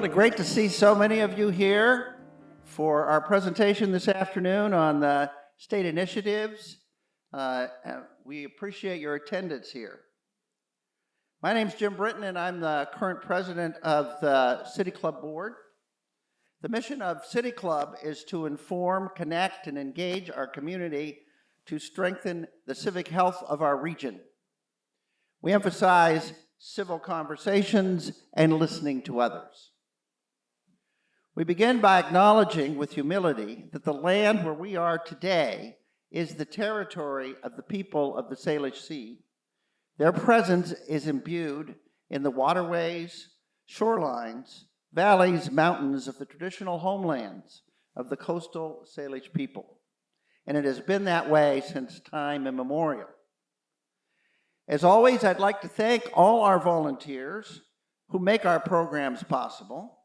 really great to see so many of you here for our presentation this afternoon on the state initiatives. We appreciate your attendance here. My name's Jim Britton, and I'm the current president of the City Club Board. The mission of City Club is to inform, connect, and engage our community to strengthen the civic health of our region. We emphasize civil conversations and listening to others. We begin by acknowledging with humility that the land where we are today is the territory of the people of the Salish Sea. Their presence is imbued in the waterways, shorelines, valleys, mountains of the traditional homelands of the coastal Salish people. And it has been that way since time immemorial. As always, I'd like to thank all our volunteers who make our programs possible.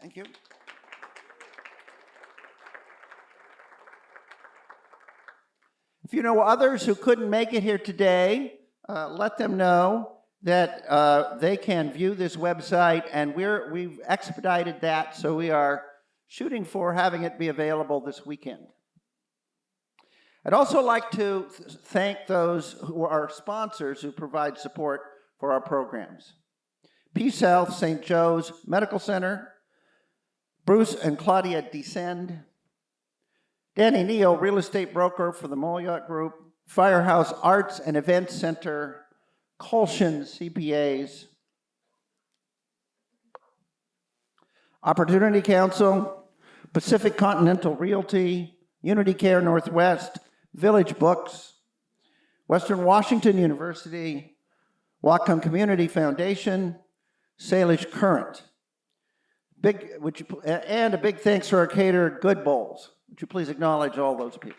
Thank you. If you know others who couldn't make it here today, let them know that they can view this website, and we've expedited that, so we are shooting for having it be available this weekend. I'd also like to thank those who are sponsors who provide support for our programs. Peace Health, St. Joe's Medical Center, Bruce and Claudia Descend, Danny Neal, real estate broker for the Molyot Group, Firehouse Arts and Events Center, Colshan CPAs, Opportunity Council, Pacific Continental Realty, Unity Care Northwest, Village Books, Western Washington University, Whatcom Community Foundation, Salish Current. And a big thanks to our caterer, Good Bowls. Would you please acknowledge all those people?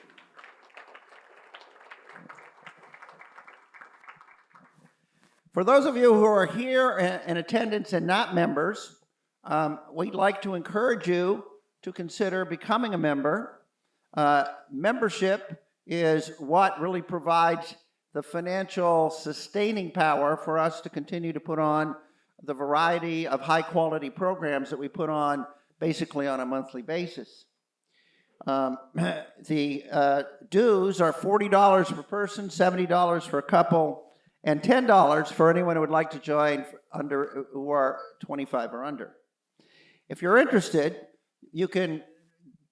For those of you who are here in attendance and not members, we'd like to encourage you to consider becoming a member. Membership is what really provides the financial sustaining power for us to continue to put on the variety of high-quality programs that we put on basically on a monthly basis. The dues are $40 per person, $70 for a couple, and $10 for anyone who would like to join who are 25 or under. If you're interested, you can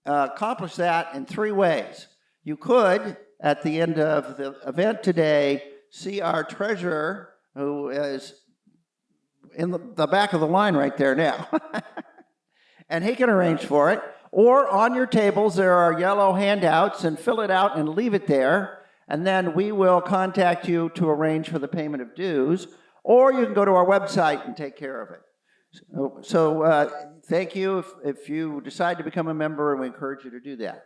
accomplish that in 3 ways. You could, at the end of the event today, see our treasurer, who is in the back of the line right there now. And he can arrange for it. Or on your tables, there are yellow handouts, and fill it out and leave it there. And then we will contact you to arrange for the payment of dues. Or you can go to our website and take care of it. So thank you if you decide to become a member, and we encourage you to do that.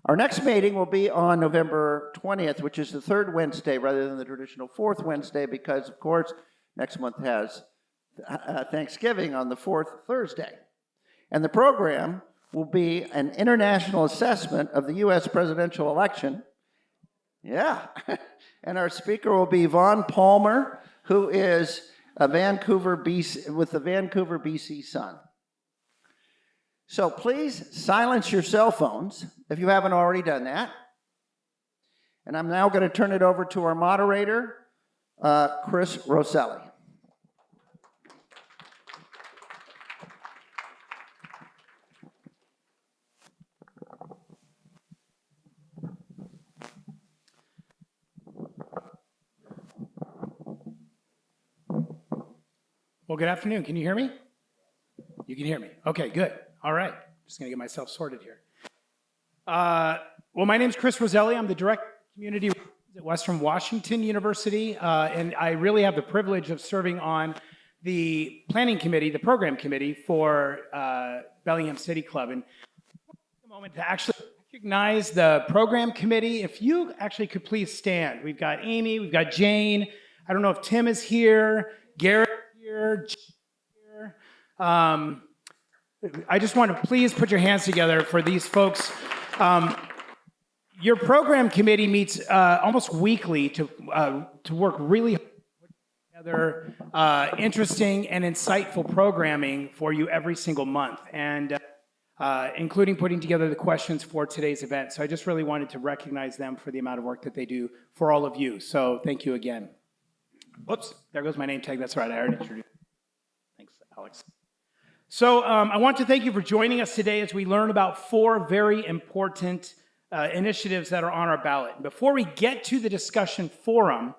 Our next meeting will be on November 20th, which is the 3rd Wednesday rather than the traditional 4th Wednesday, because, of course, next month has Thanksgiving on the 4th Thursday. And the program will be an international assessment of the U.S. presidential election. Yeah. And our speaker will be Vaughn Palmer, who is with the Vancouver, BC Sun. So please silence your cell phones if you haven't already done that. And I'm now going to turn it over to our moderator, Chris Rosselli. Well, good afternoon. Can you hear me? You can hear me. Okay, good. All right. Just going to get myself sorted here. Well, my name's Chris Roselli. I'm the Director of Community at Western Washington University, and I really have the privilege of serving on the planning committee, the program committee for Bellingham City Club. And a moment to actually recognize the program committee. If you actually could please stand. We've got Amy, we've got Jane. I don't know if Tim is here, Garrett here, here. I just want to please put your hands together for these folks. Your program committee meets almost weekly to work really hard together interesting and insightful programming for you every single month, and including putting together the questions for today's event. So I just really wanted to recognize them for the amount of work that they do for all of you. So thank you again. Whoops, there goes my name tag. That's right, I already introduced. Thanks, Alex. So I want to thank you for joining us today as we learn about 4 very important initiatives that are on our ballot. Before we get to the discussion forum,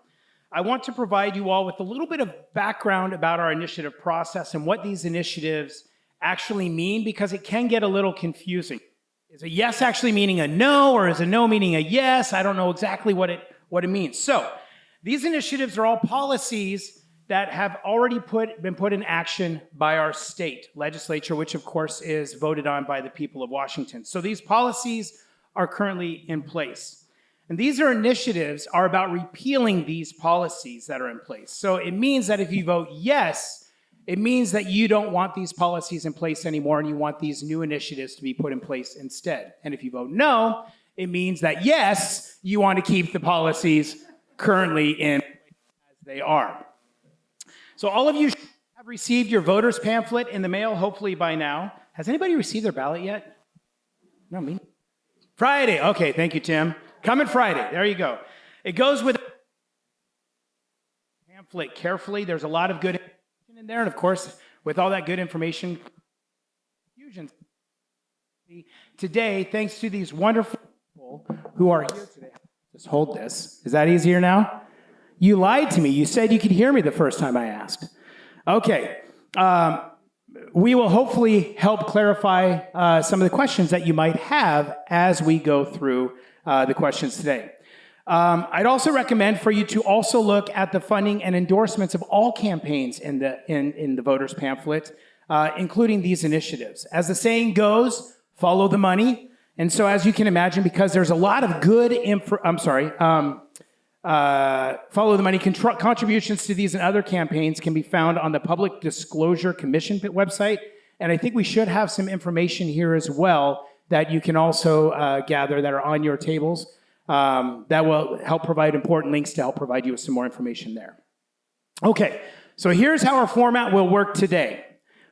I want to provide you all with a little bit of background about our initiative process and what these initiatives actually mean, because it can get a little confusing. Is a yes actually meaning a no, or is a no meaning a yes? I don't know exactly what it means. So these initiatives are all policies that have already been put in action by our state legislature, which of course is voted on by the people of Washington. So these policies are currently in place. And these initiatives are about repealing these policies that are in place. So it means that if you vote yes, it means that you don't want these policies in place anymore and you want these new initiatives to be put in place instead. And if you vote no, it means that yes, you want to keep the policies currently in place as they are. So all of you have received your voter's pamphlet in the mail, hopefully by now. Has anybody received their ballot yet? No, me. Friday. Okay, thank you, Tim. Coming Friday. There you go. It goes with pamphlet carefully. There's a lot of good information in there, and of course, with all that good information, confusion. Today, thanks to these wonderful people who are here today. Just hold this. Is that easier now? You lied to me. You said you could hear me the first time I asked. Okay. We will hopefully help clarify some of the questions that you might have as we go through the questions today. I'd also recommend for you to also look at the funding and endorsements of all campaigns in the voters pamphlet, including these initiatives. As the saying goes, follow the money. And so as you can imagine, because there's a lot of good follow the money contributions to these and other campaigns can be found on the Public Disclosure Commission website. And I think we should have some information here as well that you can also gather that are on your tables that will help provide important links to help provide you with some more information there. Okay, so here's how our format will work today.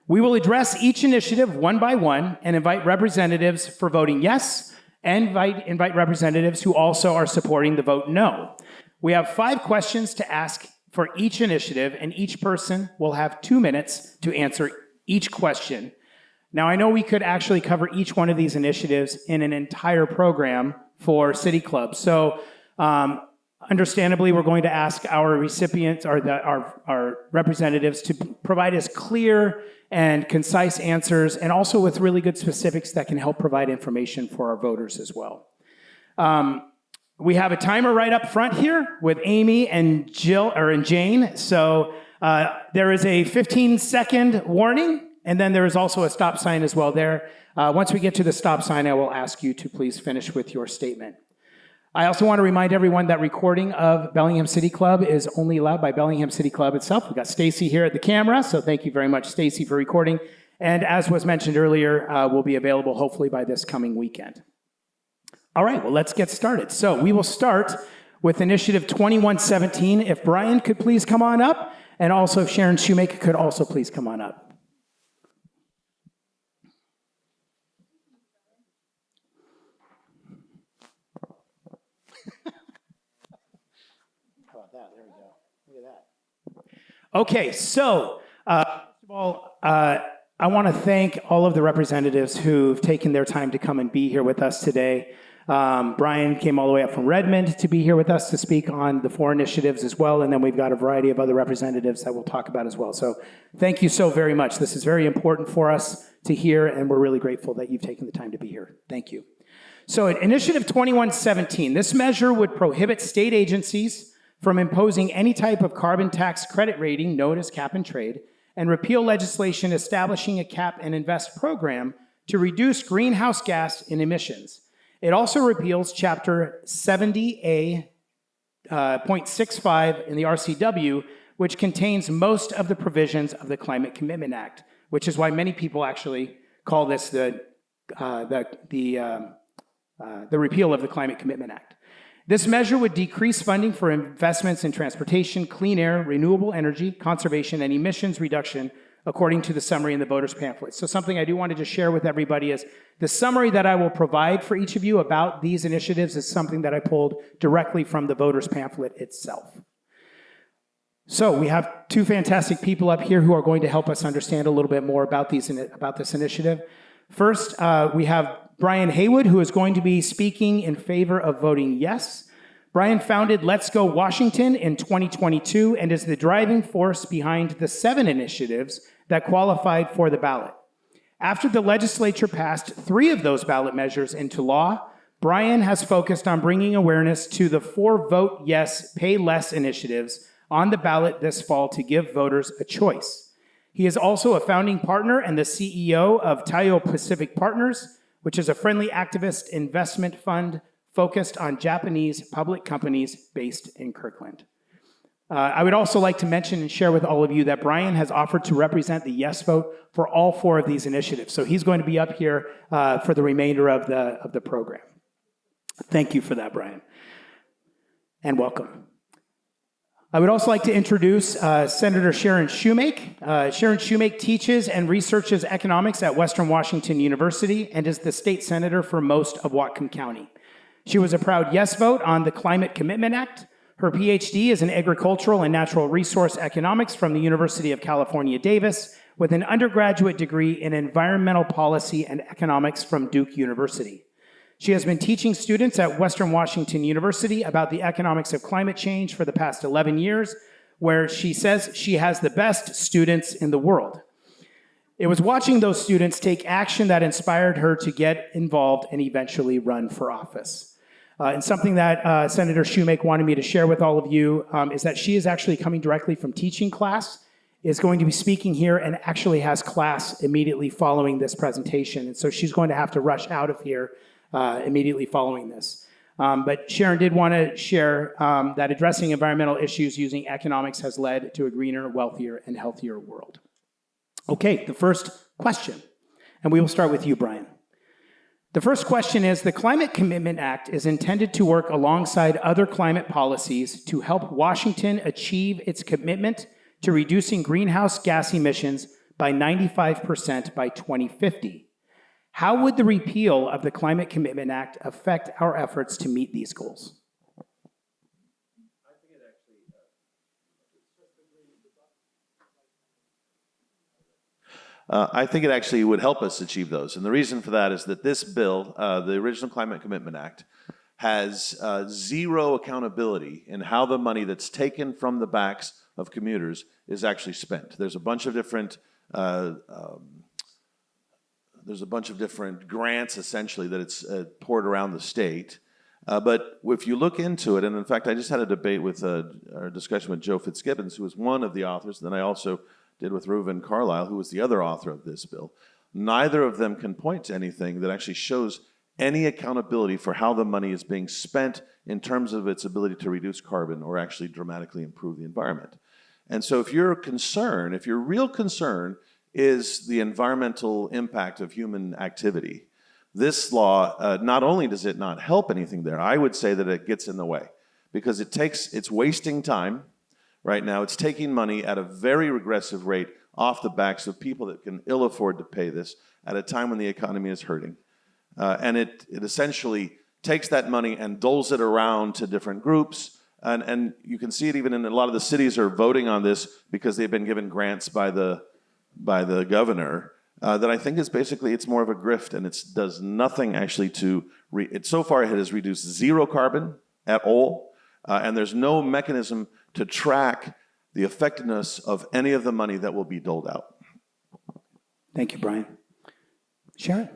We will address each initiative one by one and invite representatives for voting yes, and invite representatives who also are supporting the vote no. We have 5 questions to ask for each initiative, and each person will have 2 minutes to answer each question. Now, I know we could actually cover each one of these initiatives in an entire program for City Club. So, understandably, we're going to ask our recipients, or our representatives, to provide us clear and concise answers, and also with really good specifics that can help provide information for our voters as well. We have a timer right up front here with Amy and Jane. So there is a 15-second warning, and then there is also a stop sign as well there. Once we get to the stop sign, I will ask you to please finish with your statement. I also want to remind everyone that recording of Bellingham City Club is only allowed by Bellingham City Club itself. We've got Stacy here at the camera, so thank you very much, Stacy, for recording. And as was mentioned earlier, will be available hopefully by this coming weekend. All right, well, let's get started. So we will start with Initiative 2117. If Brian could please come on up, and also if Sharon Shoemaker could also please come on up. How about that? There we go. Look at that. Okay, so first of all, I want to thank all of the representatives who've taken their time to come and be here with us today. Brian came all the way up from Redmond to be here with us to speak on the 4 initiatives as well, and then we've got a variety of other representatives that we'll talk about as well. So thank you so very much. This is very important for us to hear, and we're really grateful that you've taken the time to be here. Thank you. So Initiative 2117, this measure would prohibit state agencies from imposing any type of carbon tax credit rating known as cap and trade, and repeal legislation establishing a cap and invest program to reduce greenhouse gas emissions. It also repeals Chapter 70A.65 in the RCW, which contains most of the provisions of the Climate Commitment Act, which is why many people actually call this the repeal of the Climate Commitment Act. This measure would decrease funding for investments in transportation, clean air, renewable energy, conservation, and emissions reduction, according to the summary in the voters' pamphlet. So something I do want to just share with everybody is the summary that I will provide for each of you about these initiatives is something that I pulled directly from the voters' pamphlet itself. So we have two fantastic people up here who are going to help us understand a little bit more about this initiative. First, we have Brian Haywood, who is going to be speaking in favor of voting yes. Brian founded Let's Go Washington in 2022 and is the driving force behind the 7 initiatives that qualified for the ballot. After the legislature passed 3 of those ballot measures into law, Brian has focused on bringing awareness to the 4 Vote Yes, Pay Less initiatives on the ballot this fall to give voters a choice. He is also a founding partner and the CEO of Taiyo Pacific Partners, which is a friendly activist investment fund focused on Japanese public companies based in Kirkland. I would also like to mention and share with all of you that Brian has offered to represent the yes vote for all 4 of these initiatives. So he's going to be up here for the remainder of the program. Thank you for that, Brian. And welcome. I would also like to introduce Senator Sharon Shoemake. Sharon Shoemake teaches and researches economics at Western Washington University and is the state senator for most of Whatcom County. She was a proud yes vote on the Climate Commitment Act. Her PhD is in agricultural and natural resource economics from the University of California, Davis, with an undergraduate degree in environmental policy and economics from Duke University. She has been teaching students at Western Washington University about the economics of climate change for the past 11 years, where she says she has the best students in the world. It was watching those students take action that inspired her to get involved and eventually run for office. And something that Senator Shoemake wanted me to share with all of you is that she is actually coming directly from teaching class, is going to be speaking here, and actually has class immediately following this presentation. And so she's going to have to rush out of here immediately following this. But Sharon did want to share that addressing environmental issues using economics has led to a greener, wealthier, and healthier world. Okay, the first question, and we will start with you, Brian. The first question is, the Climate Commitment Act is intended to work alongside other climate policies to help Washington achieve its commitment to reducing greenhouse gas emissions by 95% by 2050. How would the repeal of the Climate Commitment Act affect our efforts to meet these goals? I think it actually would help us achieve those. And the reason for that is that this bill, the original Climate Commitment Act, has zero accountability in how the money that's taken from the backs of commuters is actually spent. There's a bunch of different grants, essentially, that it's poured around the state. But if you look into it, and in fact, I just had a debate with our discussion with Joe Fitzgibbons, who was one of the authors, and then I also did with Reuven Carlisle, who was the other author of this bill. Neither of them can point to anything that actually shows any accountability for how the money is being spent in terms of its ability to reduce carbon or actually dramatically improve the environment. And so if your real concern is the environmental impact of human activity, this law, not only does it not help anything there, I would say that it gets in the way, because it's wasting time. Right now, it's taking money at a very regressive rate off the backs of people that can ill afford to pay this at a time when the economy is hurting. And it essentially takes that money and doles it around to different groups. And you can see it even in a lot of the cities are voting on this because they've been given grants by the governor. That I think is basically, it's more of a grift, and it does nothing actually to, so far it has reduced zero carbon at all, and there's no mechanism to track the effectiveness of any of the money that will be doled out. Thank you, Brian. Sharon?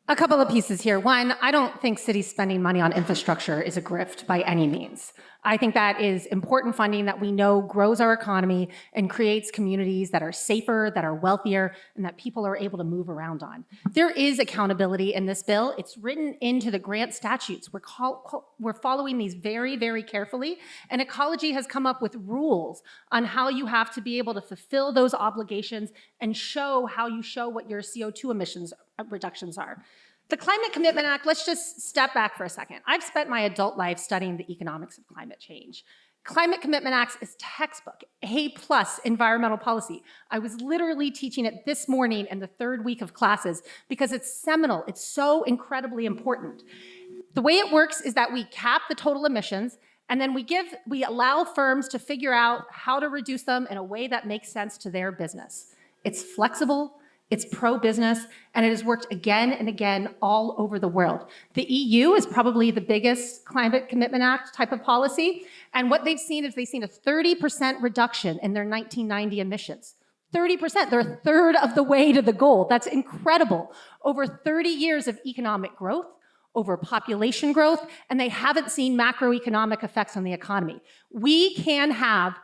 A couple of pieces here. One, I don't think cities spending money on infrastructure is a grift by any means. I think that is important funding that we know grows our economy and creates communities that are safer, that are wealthier, and that people are able to move around on. There is accountability in this bill. It's written into the grant statutes. We're following these very, very carefully, and Ecology has come up with rules on how you have to be able to fulfill those obligations and show how you show what your CO2 emissions reductions are. The Climate Commitment Act, let's just step back for a second. I've spent my adult life studying the economics of climate change. Climate Commitment Act is textbook, A+ environmental policy. I was literally teaching it this morning in the third week of classes because it's seminal, it's so incredibly important. The way it works is that we cap the total emissions, and then we allow firms to figure out how to reduce them in a way that makes sense to their business. It's flexible, it's pro-business, and it has worked again and again all over the world. The EU is probably the biggest Climate Commitment Act type of policy, and what they've seen is they've seen a 30% reduction in their 1990 emissions. 30%, they're a third of the way to the goal. That's incredible. Over 30 years of economic growth, over population growth, and they haven't seen macroeconomic effects on the economy. We can have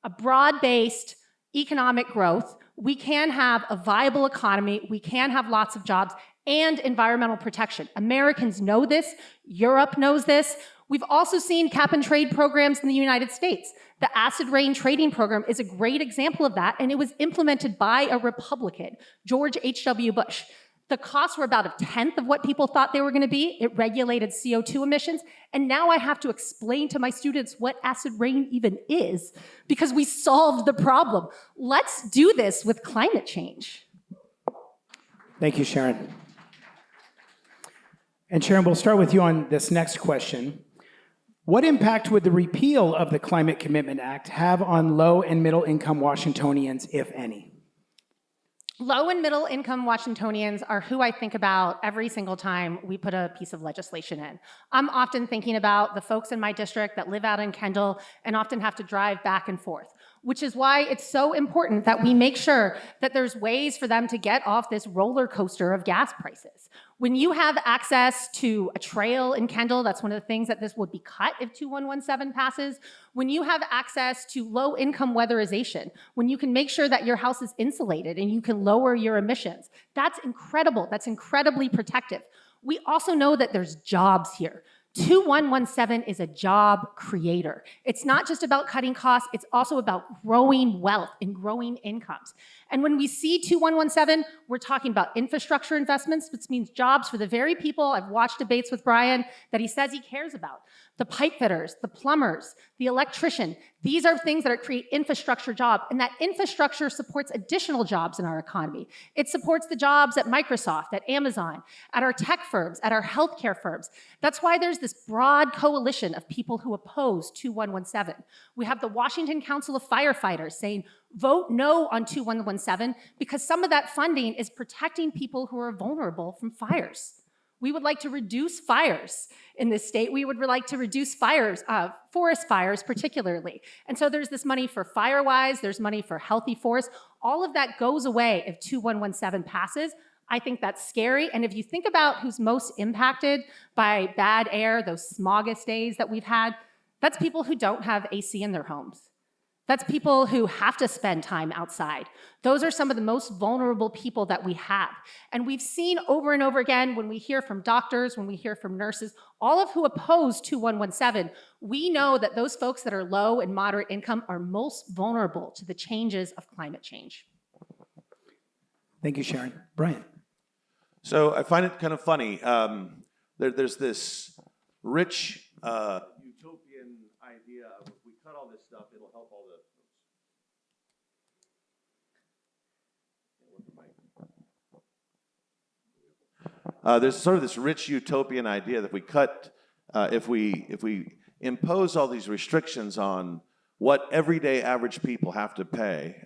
a broad-based economic growth, we can have a viable economy, we can have lots of jobs, and environmental protection. Americans know this, Europe knows this. We've also seen cap and trade programs in the United States. The acid rain trading program is a great example of that, and it was implemented by a Republican, George H.W. Bush. The costs were about 1/10 of what people thought they were going to be. It regulated CO2 emissions. And now I have to explain to my students what acid rain even is because we solved the problem. Let's do this with climate change. Thank you, Sharon. And Sharon, we'll start with you on this next question. What impact would the repeal of the Climate Commitment Act have on low and middle income Washingtonians, if any? Low and middle income Washingtonians are who I think about every single time we put a piece of legislation in. I'm often thinking about the folks in my district that live out in Kendall and often have to drive back and forth, which is why it's so important that we make sure that there's ways for them to get off this roller coaster of gas prices. When you have access to a trail in Kendall, that's one of the things that this would be cut if 2117 passes. When you have access to low income weatherization, when you can make sure that your house is insulated and you can lower your emissions, that's incredible. That's incredibly protective. We also know that there's jobs here. 2117 is a job creator. It's not just about cutting costs, it's also about growing wealth and growing incomes. And when we see 2117, we're talking about infrastructure investments, which means jobs for the very people I've watched debates with Brian that he says he cares about. The pipe fitters, the plumbers, the electrician, these are things that create infrastructure jobs, and that infrastructure supports additional jobs in our economy. It supports the jobs at Microsoft, at Amazon, at our tech firms, at our healthcare firms. That's why there's this broad coalition of people who oppose 2117. We have the Washington Council of Firefighters saying, vote no on 2117 because some of that funding is protecting people who are vulnerable from fires. We would like to reduce fires in this state. We would like to reduce fires, forest fires particularly. And so there's this money for FireWise, there's money for Healthy Forests. All of that goes away if 2117 passes. I think that's scary. And if you think about who's most impacted by bad air, those smoggiest days that we've had, that's people who don't have AC in their homes. That's people who have to spend time outside. Those are some of the most vulnerable people that we have. And we've seen over and over again when we hear from doctors, when we hear from nurses, all of who oppose 2117, we know that those folks that are low and moderate income are most vulnerable to the changes of climate change. Thank you, Sharon. Brian. So I find it kind of funny. There's this rich utopian idea of if we cut all this stuff, it'll help all the. There's sort of this rich utopian idea that if we impose all these restrictions on what everyday average people have to pay,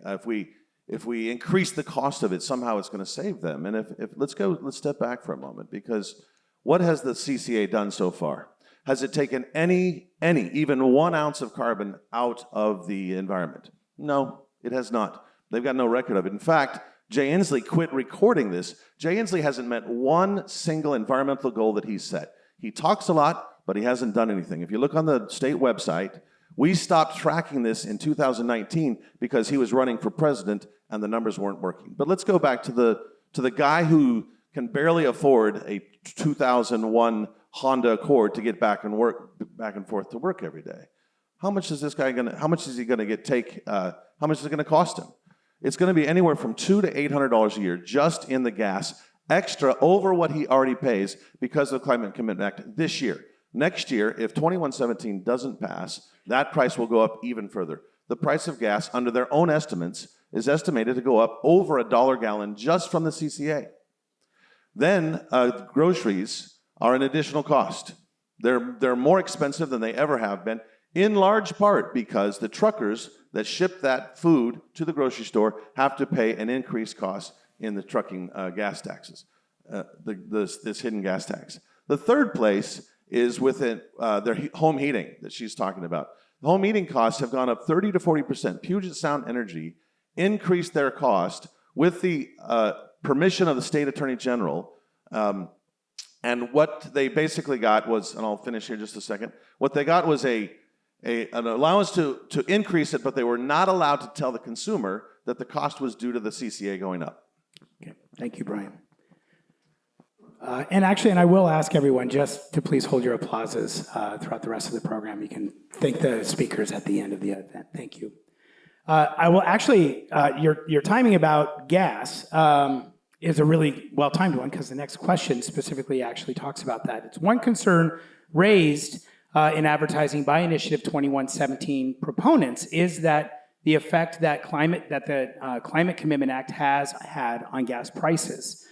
if we increase the cost of it, somehow it's going to save them. And let's step back for a moment, because what has the CCA done so far? Has it taken even 1 ounce of carbon out of the environment? No, it has not. They've got no record of it. In fact, Jay Inslee quit recording this. Jay Inslee hasn't met one single environmental goal that he's set. He talks a lot, but he hasn't done anything. If you look on the state website, we stopped tracking this in 2019 because he was running for president and the numbers weren't working. But let's go back to the guy who can barely afford a 2001 Honda Accord to get back and forth to work every day. How much is this guy how much is he gonna how much is it gonna cost him? It's gonna be anywhere from $200 to $800 a year just in the gas, extra over what he already pays because of the Climate Commitment Act this year. Next year, if 2117 doesn't pass, that price will go up even further. The price of gas, under their own estimates, is estimated to go up over $1 a gallon just from the CCA. Then groceries are an additional cost. They're more expensive than they ever have been, in large part because the truckers that ship that food to the grocery store have to pay an increased cost in the trucking gas taxes, this hidden gas tax. The third place is within their home heating that she's talking about. The home heating costs have gone up 30 to 40%. Puget Sound Energy increased their cost with the permission of the state attorney general. And what they basically got was, and I'll finish here just a second, what they got was an allowance to increase it, but they were not allowed to tell the consumer that the cost was due to the CCA going up. Okay, thank you, Brian. And I will ask everyone just to please hold your applauses throughout the rest of the program. You can thank the speakers at the end of the event. Thank you. I will actually, your timing about gas is a really well-timed one because the next question specifically actually talks about that. It's one concern raised in advertising by Initiative 2117 proponents is that the effect that the Climate Commitment Act has had on gas prices.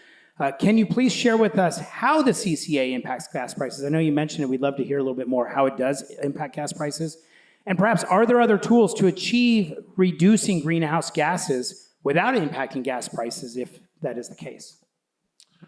Can you please share with us how the CCA impacts gas prices? I know you mentioned it. We'd love to hear a little bit more how it does impact gas prices. And perhaps, are there other tools to achieve reducing greenhouse gases without impacting gas prices, if that is the case?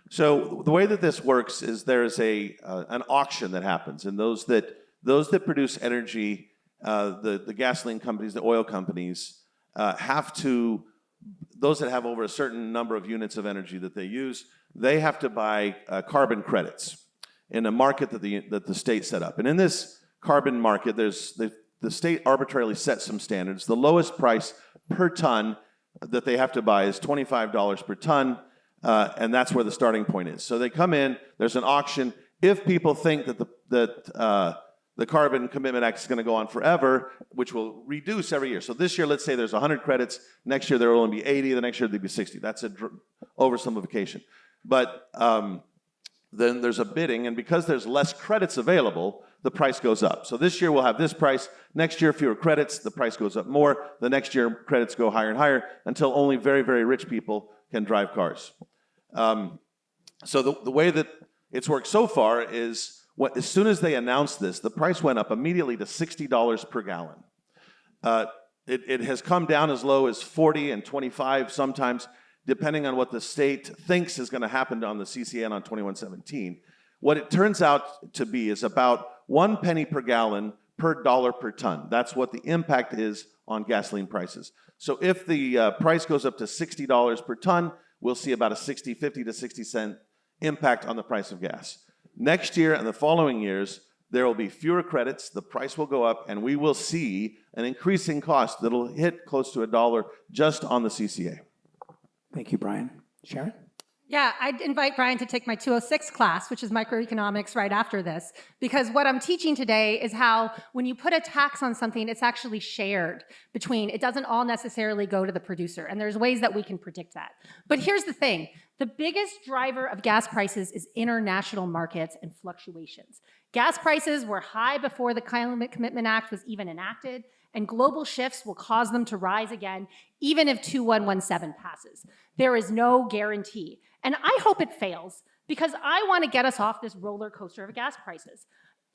So the way that this works is there's an auction that happens, and those that produce energy, the gasoline companies, the oil companies, those that have over a certain number of units of energy that they use, they have to buy carbon credits in a market that the state set up. And in this carbon market, the state arbitrarily set some standards. The lowest price per ton that they have to buy is $25 per ton, and that's where the starting point is. So they come in, there's an auction. If people think that the Carbon Commitment Act is going to go on forever, which will reduce every year. So this year, let's say there's 100 credits. Next year, there will only be 80. The next year, there'll be 60. That's an oversimplification. But then there's a bidding, and because there's less credits available, the price goes up. So this year, we'll have this price. Next year, fewer credits. The price goes up more. The next year, credits go higher and higher until only very, very rich people can drive cars. So the way that it's worked so far is, as soon as they announced this, the price went up immediately to $60 per gallon. It has come down as low as 40 and 25 sometimes, depending on what the state thinks is going to happen on the CCN on 2117. What it turns out to be is about 1 penny per gallon per dollar per ton. That's what the impact is on gasoline prices. So if the price goes up to $60 per ton, we'll see about a 50 to 60 cent impact on the price of gas. Next year and the following years, there will be fewer credits, the price will go up, and we will see an increasing cost that'll hit close to $1 just on the CCA. Thank you, Brian. Sharon? Yeah, I'd invite Brian to take my 206 class, which is microeconomics, right after this, because what I'm teaching today is how when you put a tax on something, it's actually shared between, it doesn't all necessarily go to the producer, and there's ways that we can predict that. But here's the thing, the biggest driver of gas prices is international markets and fluctuations. Gas prices were high before the Climate Commitment Act was even enacted, and global shifts will cause them to rise again, even if 2117 passes. There is no guarantee. And I hope it fails, because I want to get us off this roller coaster of gas prices.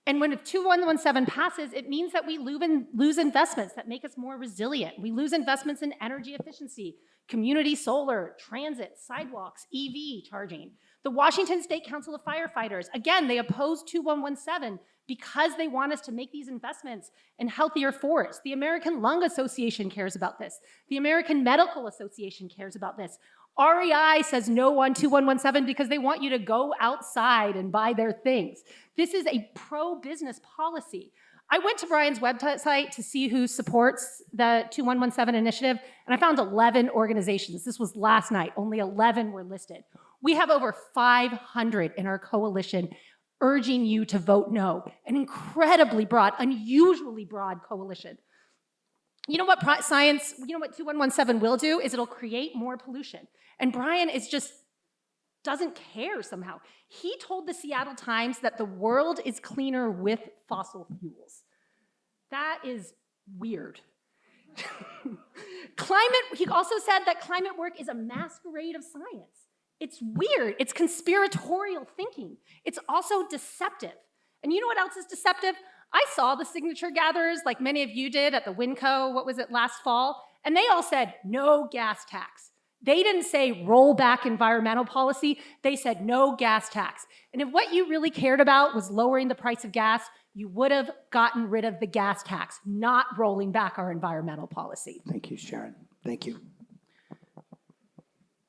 And when 2117 passes, it means that we lose investments that make us more resilient. We lose investments in energy efficiency, community solar, transit, sidewalks, EV charging. The Washington State Council of Firefighters, again, they opposed 2117 because they want us to make these investments in healthier forests. The American Lung Association cares about this. The American Medical Association cares about this. REI says no on 2117 because they want you to go outside and buy their things. This is a pro-business policy. I went to Brian's website to see who supports the 2117 initiative, and I found 11 organizations. This was last night. Only 11 were listed. We have over 500 in our coalition urging you to vote no. An incredibly broad, unusually broad coalition. You know what science, you know what 2117 will do is it'll create more pollution. And Brian doesn't care somehow. He told the Seattle Times that the world is cleaner with fossil fuels. That is weird. He also said that climate work is a masquerade of science. It's weird. It's conspiratorial thinking. It's also deceptive. And you know what else is deceptive? I saw the signature gatherers, like many of you did at the WinCo, what was it, last fall? And they all said, no gas tax. They didn't say roll back environmental policy. They said no gas tax. And if what you really cared about was lowering the price of gas, you would have gotten rid of the gas tax, not rolling back our environmental policy. Thank you, Sharon. Thank you.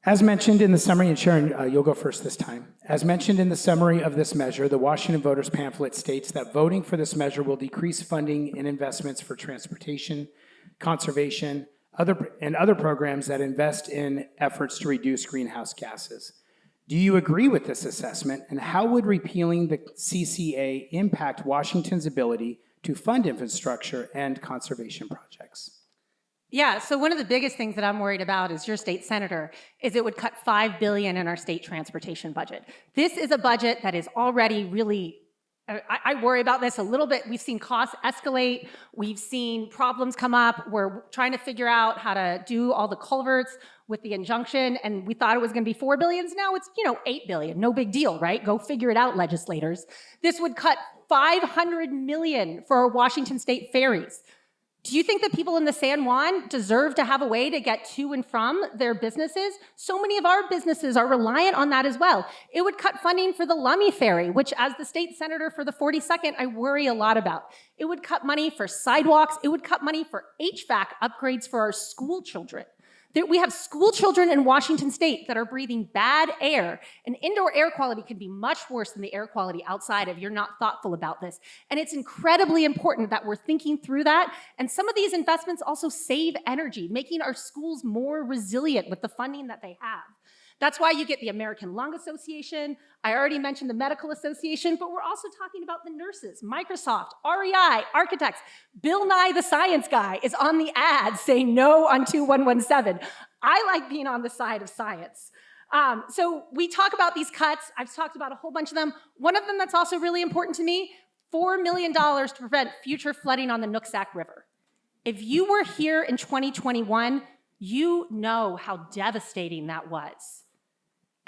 As mentioned in the summary, and Sharon, you'll go first this time. As mentioned in the summary of this measure, the Washington Voters pamphlet states that voting for this measure will decrease funding and investments for transportation, conservation, and other programs that invest in efforts to reduce greenhouse gases. Do you agree with this assessment, and how would repealing the CCA impact Washington's ability to fund infrastructure and conservation projects? Yeah, so one of the biggest things that I'm worried about as your state senator is it would cut $5 billion in our state transportation budget. This is a budget that is already really, I worry about this a little bit. We've seen costs escalate. We've seen problems come up. We're trying to figure out how to do all the culverts with the injunction, and we thought it was gonna be $4 billion. Now it's, $8 billion. No big deal, right? Go figure it out, legislators. This would cut $500 million for our Washington state ferries. Do you think that people in the San Juan deserve to have a way to get to and from their businesses? So many of our businesses are reliant on that as well. It would cut funding for the Lummi Ferry, which as the state senator for the 42nd, I worry a lot about. It would cut money for sidewalks. It would cut money for HVAC upgrades for our school children. We have school children in Washington state that are breathing bad air, and indoor air quality can be much worse than the air quality outside if you're not thoughtful about this. And it's incredibly important that we're thinking through that. And some of these investments also save energy, making our schools more resilient with the funding that they have. That's why you get the American Lung Association. I already mentioned the Medical Association, but we're also talking about the nurses, Microsoft, REI, architects. Bill Nye, the science guy, is on the ad saying no on 2117. I like being on the side of science. So we talk about these cuts. I've talked about a whole bunch of them. One of them that's also really important to me, $4 million to prevent future flooding on the Nooksack River. If you were here in 2021, you know how devastating that was.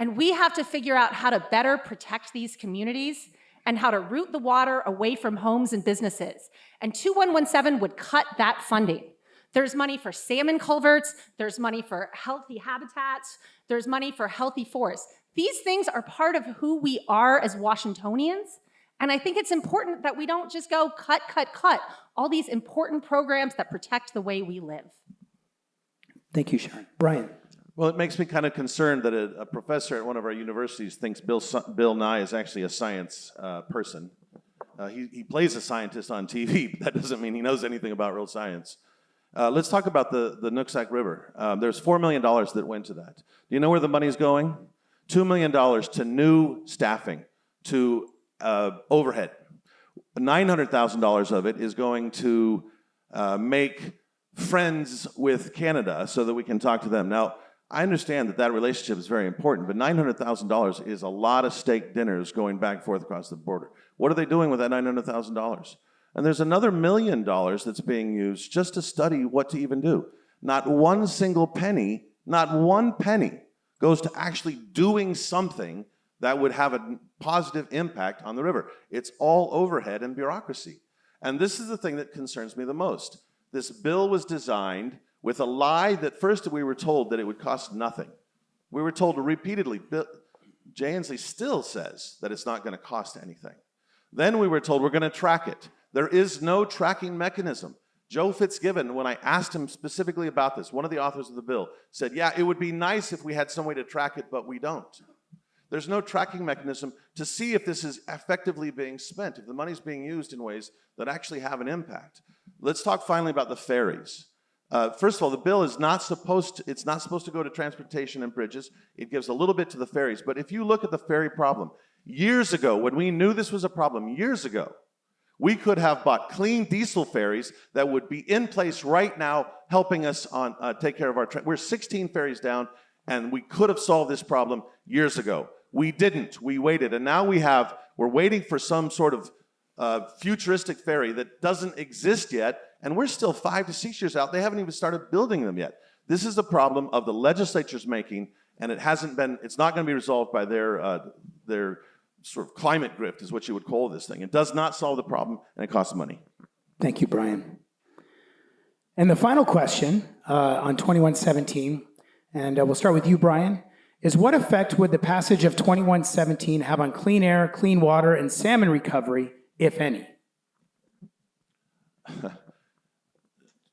And we have to figure out how to better protect these communities and how to route the water away from homes and businesses. And 2117 would cut that funding. There's money for salmon culverts, there's money for healthy habitats, there's money for healthy forests. These things are part of who we are as Washingtonians. And I think it's important that we don't just go cut, cut, cut all these important programs that protect the way we live. Thank you, Sharon. Brian. Well, it makes me kind of concerned that a professor at one of our universities thinks Bill Nye is actually a science person. He plays a scientist on TV, but that doesn't mean he knows anything about real science. Let's talk about the Nooksack River. There's $4 million that went to that. Do you know where the money's going? $2 million to new staffing, to overhead. $900,000 of it is going to make friends with Canada so that we can talk to them. Now, I understand that relationship is very important, but $900,000 is a lot of steak dinners going back and forth across the border. What are they doing with that $900,000? And there's another $1 million that's being used just to study what to even do. Not one single penny, not one penny goes to actually doing something that would have a positive impact on the river. It's all overhead and bureaucracy. And this is the thing that concerns me the most. This bill was designed with a lie that first we were told that it would cost nothing. We were told repeatedly, Jay Inslee still says that it's not going to cost anything. Then we were told we're going to track it. There is no tracking mechanism. Joe Fitzgibbon, when I asked him specifically about this, one of the authors of the bill, said, yeah, it would be nice if we had some way to track it, but we don't. There's no tracking mechanism to see if this is effectively being spent, if the money's being used in ways that actually have an impact. Let's talk finally about the ferries. First of all, the bill is not supposed to go to transportation and bridges. It gives a little bit to the ferries. But if you look at the ferry problem, years ago, when we knew this was a problem, years ago, we could have bought clean diesel ferries that would be in place right now, helping us on take care of our. We're 16 ferries down, and we could have solved this problem years ago. We didn't. We waited, and now we're waiting for some sort of futuristic ferry that doesn't exist yet, and we're still 5 to 6 years out. They haven't even started building them yet. This is the problem of the legislature's making, and it's not going to be resolved by their sort of climate grift is what you would call this thing. It does not solve the problem, and it costs money. Thank you, Brian. And the final question on 2117, and we'll start with you, Brian, is what effect would the passage of 2117 have on clean air, clean water, and salmon recovery, if any?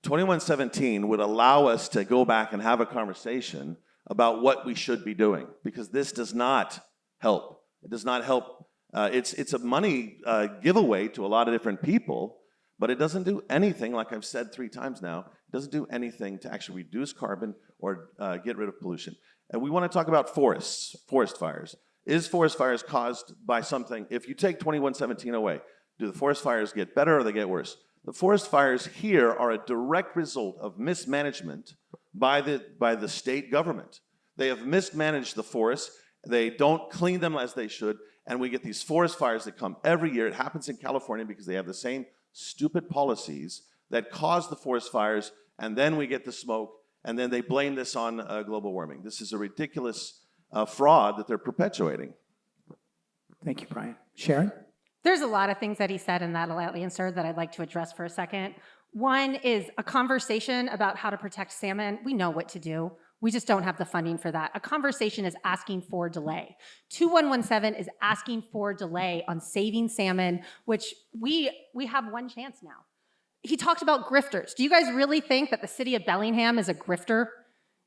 2117 would allow us to go back and have a conversation about what we should be doing, because this does not help. It does not help. It's a money giveaway to a lot of different people, but it doesn't do anything, like I've said 3 times now, it doesn't do anything to actually reduce carbon or get rid of pollution. And we want to talk about forest fires. Is forest fires caused by something? If you take 2117 away, do the forest fires get better or they get worse? The forest fires here are a direct result of mismanagement by the state government. They have mismanaged the forests. They don't clean them as they should, and we get these forest fires that come every year. It happens in California because they have the same stupid policies that cause the forest fires, and then we get the smoke, and then they blame this on global warming. This is a ridiculous fraud that they're perpetuating. Thank you, Brian. Sharon? There's a lot of things that he said in that answer that I'd like to address for a second. One is a conversation about how to protect salmon. We know what to do. We just don't have the funding for that. A conversation is asking for delay. 2117 is asking for delay on saving salmon, which we have one chance now. He talked about grifters. Do you guys really think that the city of Bellingham is a grifter?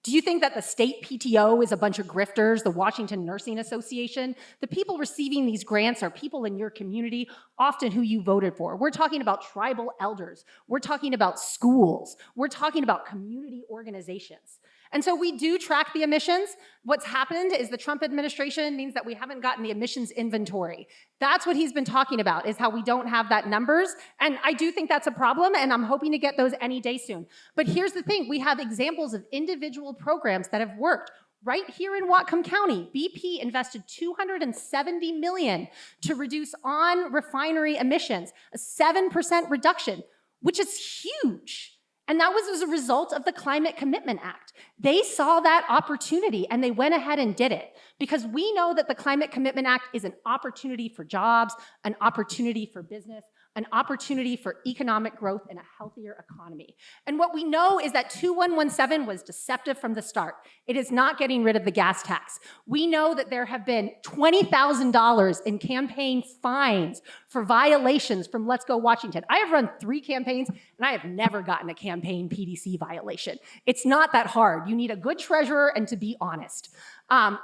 Do you think that the state PTO is a bunch of grifters, the Washington Nursing Association? The people receiving these grants are people in your community, often who you voted for. We're talking about tribal elders. We're talking about schools. We're talking about community organizations. And so we do track the emissions. What's happened is the Trump administration means that we haven't gotten the emissions inventory. That's what he's been talking about, is how we don't have that numbers. And I do think that's a problem, and I'm hoping to get those any day soon. But here's the thing. We have examples of individual programs that have worked. Right here in Whatcom County, BP invested $270 million to reduce on-refinery emissions, a 7% reduction, which is huge. And that was as a result of the Climate Commitment Act. They saw that opportunity and they went ahead and did it, because we know that the Climate Commitment Act is an opportunity for jobs, an opportunity for business, an opportunity for economic growth and a healthier economy. And what we know is that 2117 was deceptive from the start. It is not getting rid of the gas tax. We know that there have been $20,000 in campaign fines for violations from Let's Go Washington. I have run 3 campaigns and I have never gotten a campaign PDC violation. It's not that hard. You need a good treasurer and to be honest.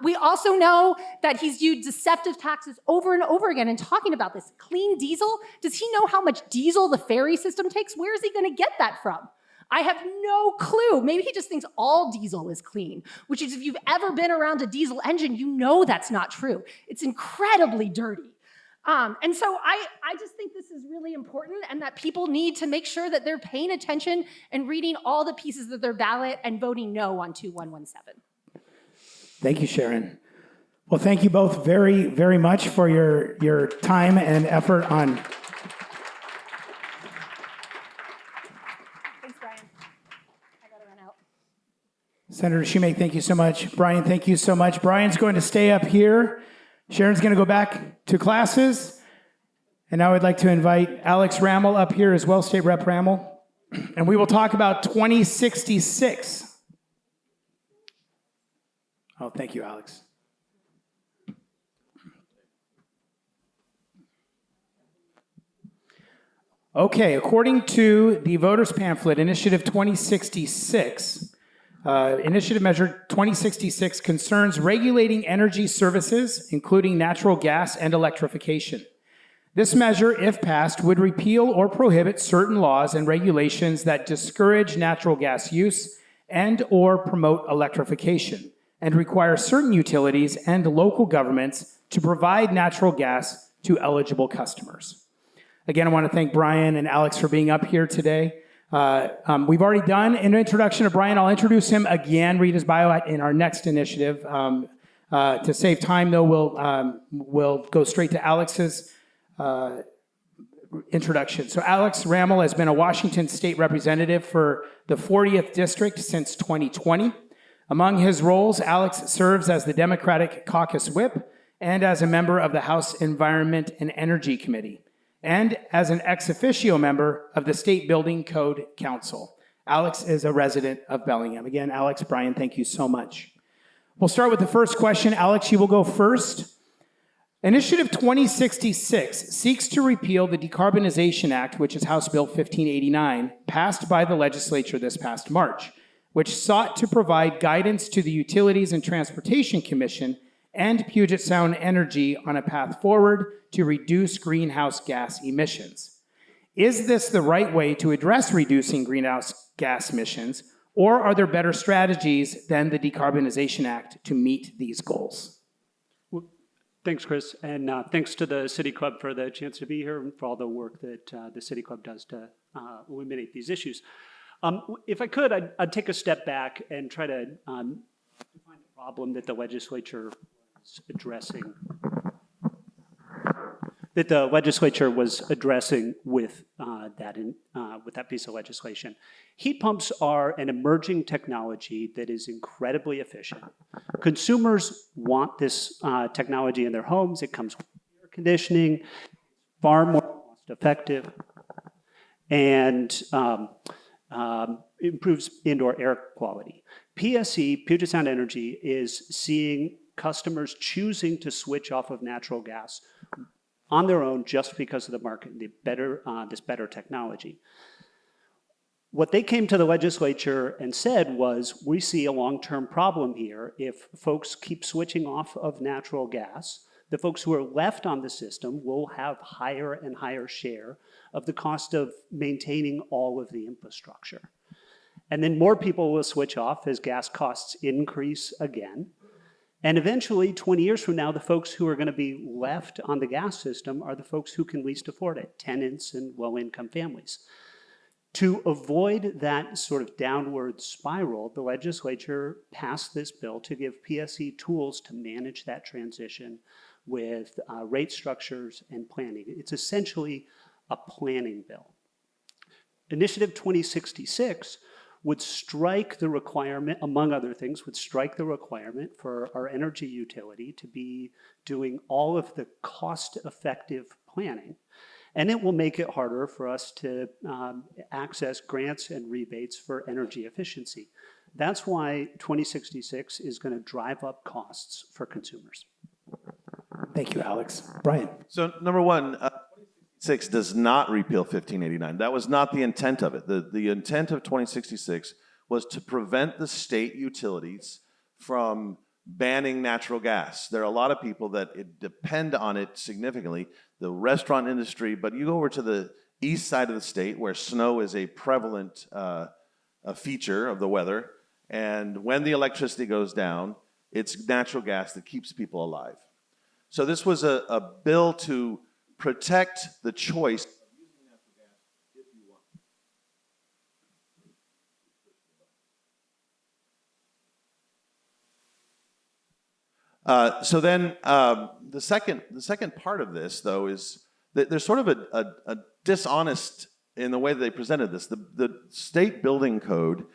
We also know that he's used deceptive taxes over and over again and talking about this. Clean diesel, does he know how much diesel the ferry system takes? Where is he gonna get that from? I have no clue. Maybe he just thinks all diesel is clean, which is, if you've ever been around a diesel engine, you know that's not true. It's incredibly dirty. And so I just think this is really important, and that people need to make sure that they're paying attention and reading all the pieces of their ballot and voting no on 2117. Thank you, Sharon. Well, thank you both very, very much for your time and effort on. Thanks, Brian. I gotta run out. Senator Schumake, thank you so much. Brian, thank you so much. Brian's going to stay up here. Sharon's going to go back to classes. And now I'd like to invite Alex Rammel up here as well, State Rep Rammel. And we will talk about 2066. Oh, thank you, Alex. Okay, according to the voters pamphlet, Initiative 2066, Initiative Measure 2066 concerns regulating energy services, including natural gas and electrification. This measure, if passed, would repeal or prohibit certain laws and regulations that discourage natural gas use and/or promote electrification, and require certain utilities and local governments to provide natural gas to eligible customers. Again, I want to thank Brian and Alex for being up here today. We've already done an introduction of Brian. I'll introduce him again, read his bio in our next initiative. To save time, though, we'll go straight to Alex's introduction. So Alex Rammel has been a Washington State representative for the 40th District since 2020. Among his roles, Alex serves as the Democratic Caucus Whip and as a member of the House Environment and Energy Committee, and as an ex officio member of the State Building Code Council. Alex is a resident of Bellingham. Again, Alex, Brian, thank you so much. We'll start with the first question. Alex, you will go first. Initiative 2066 seeks to repeal the Decarbonization Act, which is House Bill 1589, passed by the legislature this past March, which sought to provide guidance to the Utilities and Transportation Commission and Puget Sound Energy on a path forward to reduce greenhouse gas emissions. Is this the right way to address reducing greenhouse gas emissions, or are there better strategies than the Decarbonization Act to meet these goals? Thanks, Chris, and thanks to the City Club for the chance to be here and for all the work that the City Club does to eliminate these issues. If I could, I'd take a step back and try to define the problem that the legislature was addressing. With that piece of legislation. Heat pumps are an emerging technology that is incredibly efficient. Consumers want this technology in their homes. It comes with air conditioning, far more cost effective, and improves indoor air quality. PSE, Puget Sound Energy, is seeing customers choosing to switch off of natural gas on their own just because of the market, this better technology. What they came to the legislature and said was, we see a long-term problem here. If folks keep switching off of natural gas, the folks who are left on the system will have higher and higher share of the cost of maintaining all of the infrastructure. And then more people will switch off as gas costs increase again. And eventually, 20 years from now, the folks who are going to be left on the gas system are the folks who can least afford it, tenants and low-income families. To avoid that sort of downward spiral, the legislature passed this bill to give PSE tools to manage that transition with rate structures and planning. It's essentially a planning bill. Initiative 2066 would strike the requirement, among other things, would strike the requirement for our energy utility to be doing all of the cost-effective planning. And it will make it harder for us to access grants and rebates for energy efficiency. That's why 2066 is going to drive up costs for consumers. Thank you, Alex. Brian. So number one, 6 does not repeal 1589. That was not the intent of it. The intent of 2066 was to prevent the state utilities from banning natural gas. There are a lot of people that depend on it significantly, the restaurant industry, but you go over to the east side of the state where snow is a prevalent a feature of the weather, and when the electricity goes down, it's natural gas that keeps people alive. So this was a bill to protect the choice of using natural gas if you want. So then the second part of this, though, is that there's sort of a dishonest in the way that they presented this. The state building code,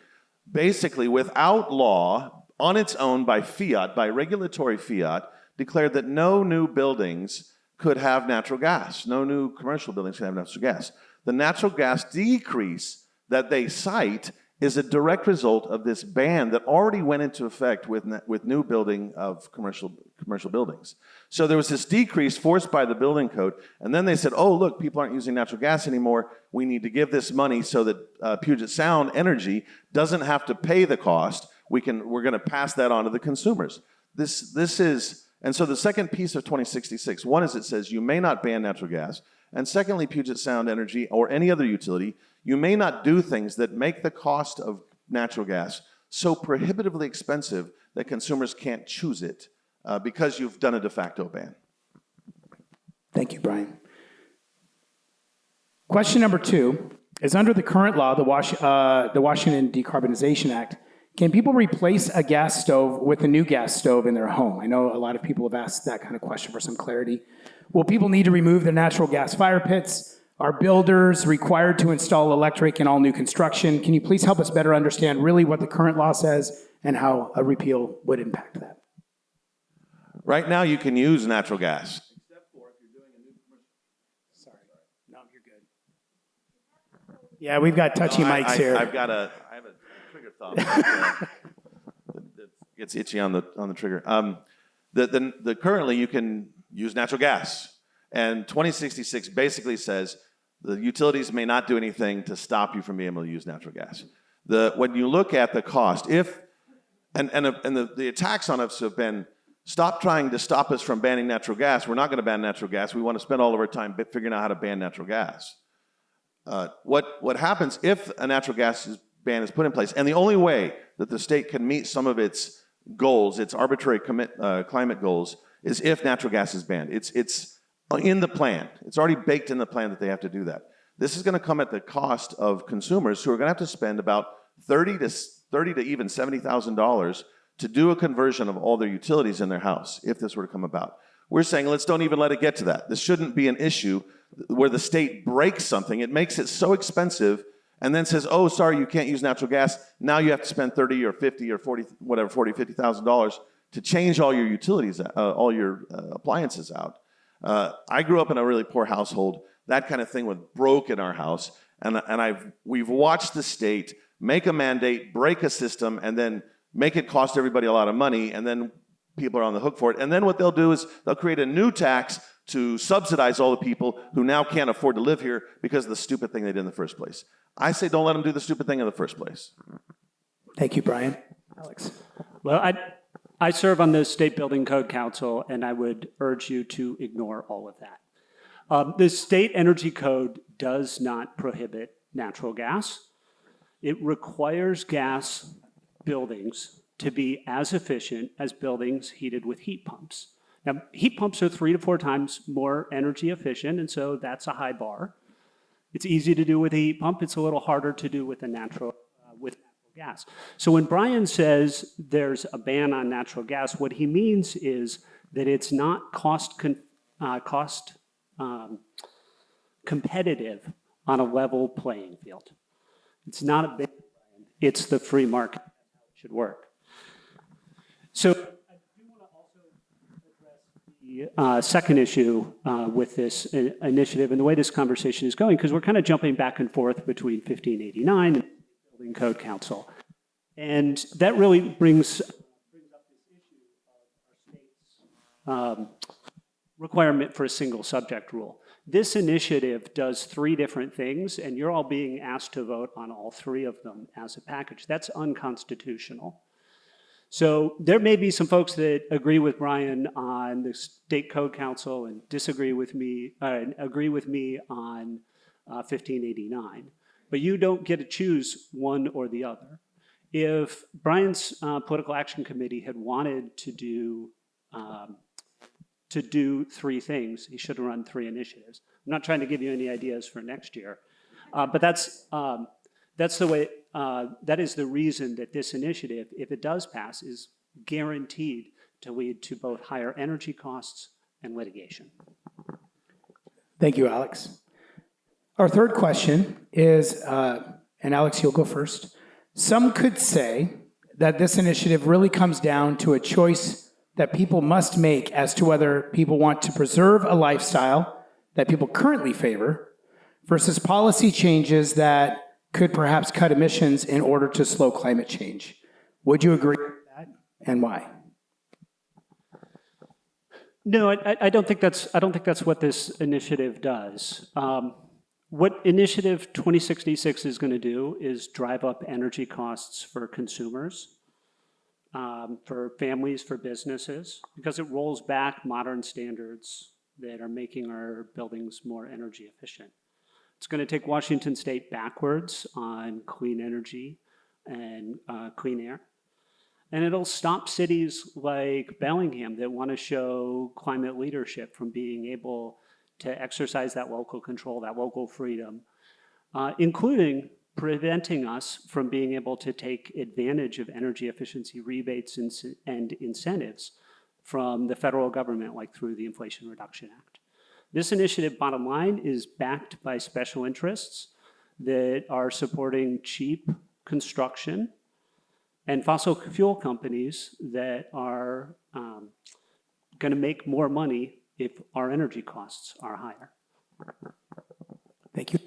basically without law, on its own by fiat, by regulatory fiat, declared that no new buildings could have natural gas. No new commercial buildings can have natural gas. The natural gas decrease that they cite is a direct result of this ban that already went into effect with new building of commercial commercial buildings. So there was this decrease forced by the building code, and then they said, oh, look, people aren't using natural gas anymore. We need to give this money so that Puget Sound Energy doesn't have to pay the cost. We're going to pass that on to the consumers. This is, and so the second piece of 2066, one is it says you may not ban natural gas, and secondly, Puget Sound Energy or any other utility, you may not do things that make the cost of natural gas so prohibitively expensive that consumers can't choose it because you've done a de facto ban. Thank you, Brian. Question number 2 is, under the current law, the Washington Decarbonization Act, can people replace a gas stove with a new gas stove in their home? I know a lot of people have asked that kind of question for some clarity. Will people need to remove their natural gas fire pits? Are builders required to install electric in all new construction? Can you please help us better understand really what the current law says and how a repeal would impact that? Right now, you can use natural gas. Except for if you're doing a new commercial. Sorry. No, you're good. Yeah, we've got touchy mics here. I have a trigger thumb that gets itchy on the trigger. Currently, you can use natural gas. And 2066 basically says the utilities may not do anything to stop you from being able to use natural gas. When you look at the cost, the attacks on us have been, stop trying to stop us from banning natural gas. We're not going to ban natural gas. We want to spend all of our time figuring out how to ban natural gas. What happens if a natural gas ban is put in place, and the only way that the state can meet some of its goals, its arbitrary climate goals, is if natural gas is banned. It's in the plan. It's already baked in the plan that they have to do that. This is going to come at the cost of consumers who are going to have to spend about $30,000 to even $70,000 to do a conversion of all their utilities in their house, if this were to come about. We're saying, let's don't even let it get to that. This shouldn't be an issue where the state breaks something. It makes it so expensive and then says, oh, sorry, you can't use natural gas. Now you have to spend $30,000 or $50,000 or $50,000 to change all your utilities, all your appliances out. I grew up in a really poor household. That kind of thing was broke in our house, and we've watched the state make a mandate, break a system, and then make it cost everybody a lot of money, and then people are on the hook for it. And then what they'll do is they'll create a new tax to subsidize all the people who now can't afford to live here because of the stupid thing they did in the first place. I say don't let them do the stupid thing in the first place. Thank you, Brian. Alex. Well, I serve on the State Building Code Council, and I would urge you to ignore all of that. The State Energy Code does not prohibit natural gas. It requires gas buildings to be as efficient as buildings heated with heat pumps. Now, heat pumps are 3 to 4 times more energy efficient, and so that's a high bar. It's easy to do with a heat pump. It's a little harder to do with a natural gas. So when Brian says there's a ban on natural gas, what he means is that it's not cost competitive on a level playing field. It's not a ban. It's the free market. It should work. So I do want to also address the second issue with this initiative and the way this conversation is going, because we're kind of jumping back and forth between 1589 and Building Code Council. And that really brings up this issue of our state's requirement for a single subject rule. This initiative does 3 different things, and you're all being asked to vote on all 3 of them as a package. That's unconstitutional. So there may be some folks that agree with Brian on the State Code Council and disagree with me, agree with me on 1589. But you don't get to choose one or the other. If Brian's Political Action Committee had wanted to do 3 things, he should have run 3 initiatives. I'm not trying to give you any ideas for next year, but that's the way. That is the reason that this initiative, if it does pass, is guaranteed to lead to both higher energy costs and litigation. Thank you, Alex. Our third question is, and Alex, you'll go first. Some could say that this initiative really comes down to a choice that people must make as to whether people want to preserve a lifestyle that people currently favor versus policy changes that could perhaps cut emissions in order to slow climate change. Would you agree with that, and why? No, I don't think that's what this initiative does. What Initiative 2066 is going to do is drive up energy costs for consumers, for families, for businesses, because it rolls back modern standards that are making our buildings more energy efficient. It's going to take Washington State backwards on clean energy and clean air. And it'll stop cities like Bellingham that want to show climate leadership from being able to exercise that local control, that local freedom, including preventing us from being able to take advantage of energy efficiency rebates and incentives from the federal government, like through the Inflation Reduction Act. This initiative, bottom line, is backed by special interests that are supporting cheap construction and fossil fuel companies that are going to make more money if our energy costs are higher. Thank you.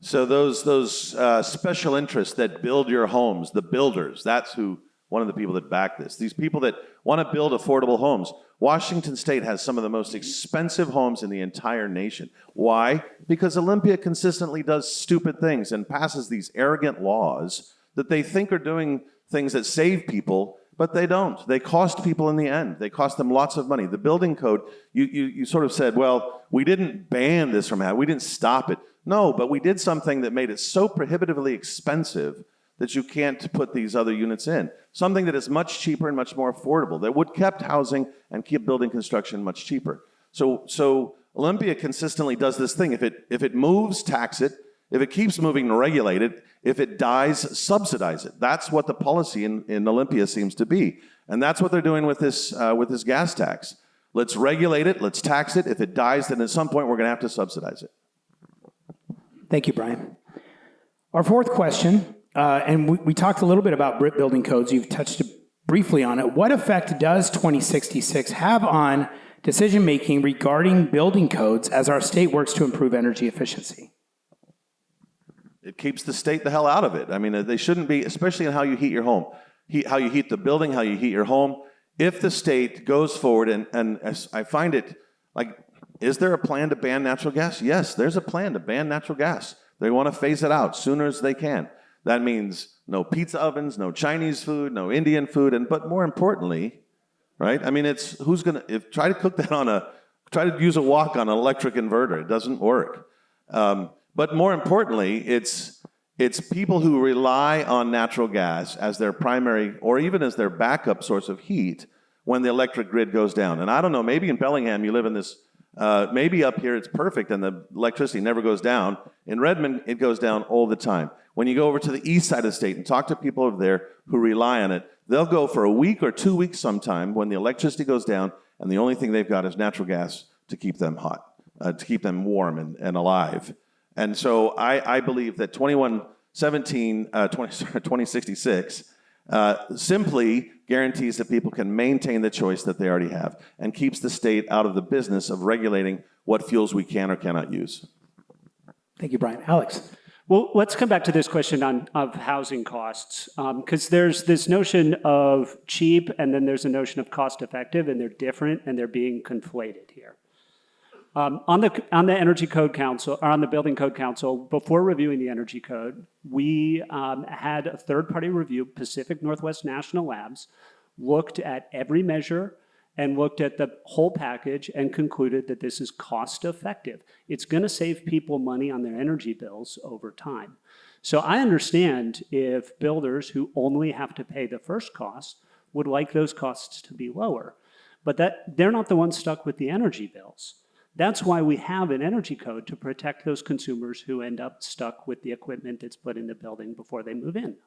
So those special interests that build your homes, the builders, that's who, one of the people that back this. These people that want to build affordable homes. Washington State has some of the most expensive homes in the entire nation. Why? Because Olympia consistently does stupid things and passes these arrogant laws that they think are doing things that save people, but they don't. They cost people in the end. They cost them lots of money. The building code, you sort of said, well, we didn't ban this from happening. We didn't stop it. No, but we did something that made it so prohibitively expensive that you can't put these other units in. Something that is much cheaper and much more affordable, that would kept housing and keep building construction much cheaper. So Olympia consistently does this thing. If it moves, tax it. If it keeps moving, regulate it. If it dies, subsidize it. That's what the policy in Olympia seems to be. And that's what they're doing with this gas tax. Let's regulate it, let's tax it. If it dies, then at some point we're going to have to subsidize it. Thank you, Brian. Our fourth question, and we talked a little bit about building codes. You've touched briefly on it. What effect does 2066 have on decision-making regarding building codes as our state works to improve energy efficiency? It keeps the state the hell out of it. I mean, they shouldn't be, especially in how you heat your home, how you heat the building, how you heat your home. If the state goes forward, and as I find it, like, is there a plan to ban natural gas? Yes, there's a plan to ban natural gas. They want to phase it out sooner as they can. That means no pizza ovens, no Chinese food, no Indian food, but more importantly, right? I mean, it's who's going to try to cook that try to use a wok on an electric inverter. It doesn't work. But more importantly, it's people who rely on natural gas as their primary or even as their backup source of heat when the electric grid goes down. And I don't know, maybe in Bellingham you live in this, maybe up here it's perfect and the electricity never goes down. In Redmond, it goes down all the time. When you go over to the east side of the state and talk to people over there who rely on it, they'll go for a week or 2 weeks sometime when the electricity goes down and the only thing they've got is natural gas to keep them hot, to keep them warm and alive. And so I believe that 2066 simply guarantees that people can maintain the choice that they already have and keeps the state out of the business of regulating what fuels we can or cannot use. Thank you, Brian. Alex. Well, let's come back to this question of housing costs, because there's this notion of cheap and then there's a notion of cost effective, and they're different and they're being conflated here. On the Energy Code Council, or on the Building Code Council, before reviewing the Energy Code, we had a third-party review, Pacific Northwest National Labs, looked at every measure and looked at the whole package and concluded that this is cost effective. It's going to save people money on their energy bills over time. So I understand if builders who only have to pay the first cost would like those costs to be lower, but they're not the ones stuck with the energy bills. That's why we have an energy code, to protect those consumers who end up stuck with the equipment that's put in the building before they move in.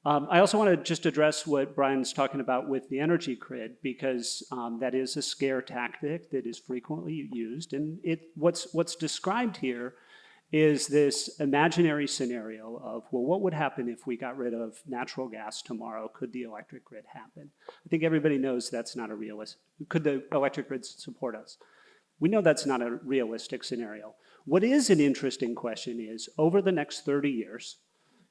I also want to just address what Brian's talking about with the energy grid, because that is a scare tactic that is frequently used. And what's described here is this imaginary scenario of, well, what would happen if we got rid of natural gas tomorrow? Could the electric grid happen? I think everybody knows that's not a realistic. Could the electric grid support us? We know that's not a realistic scenario. What is an interesting question is, over the next 30 years,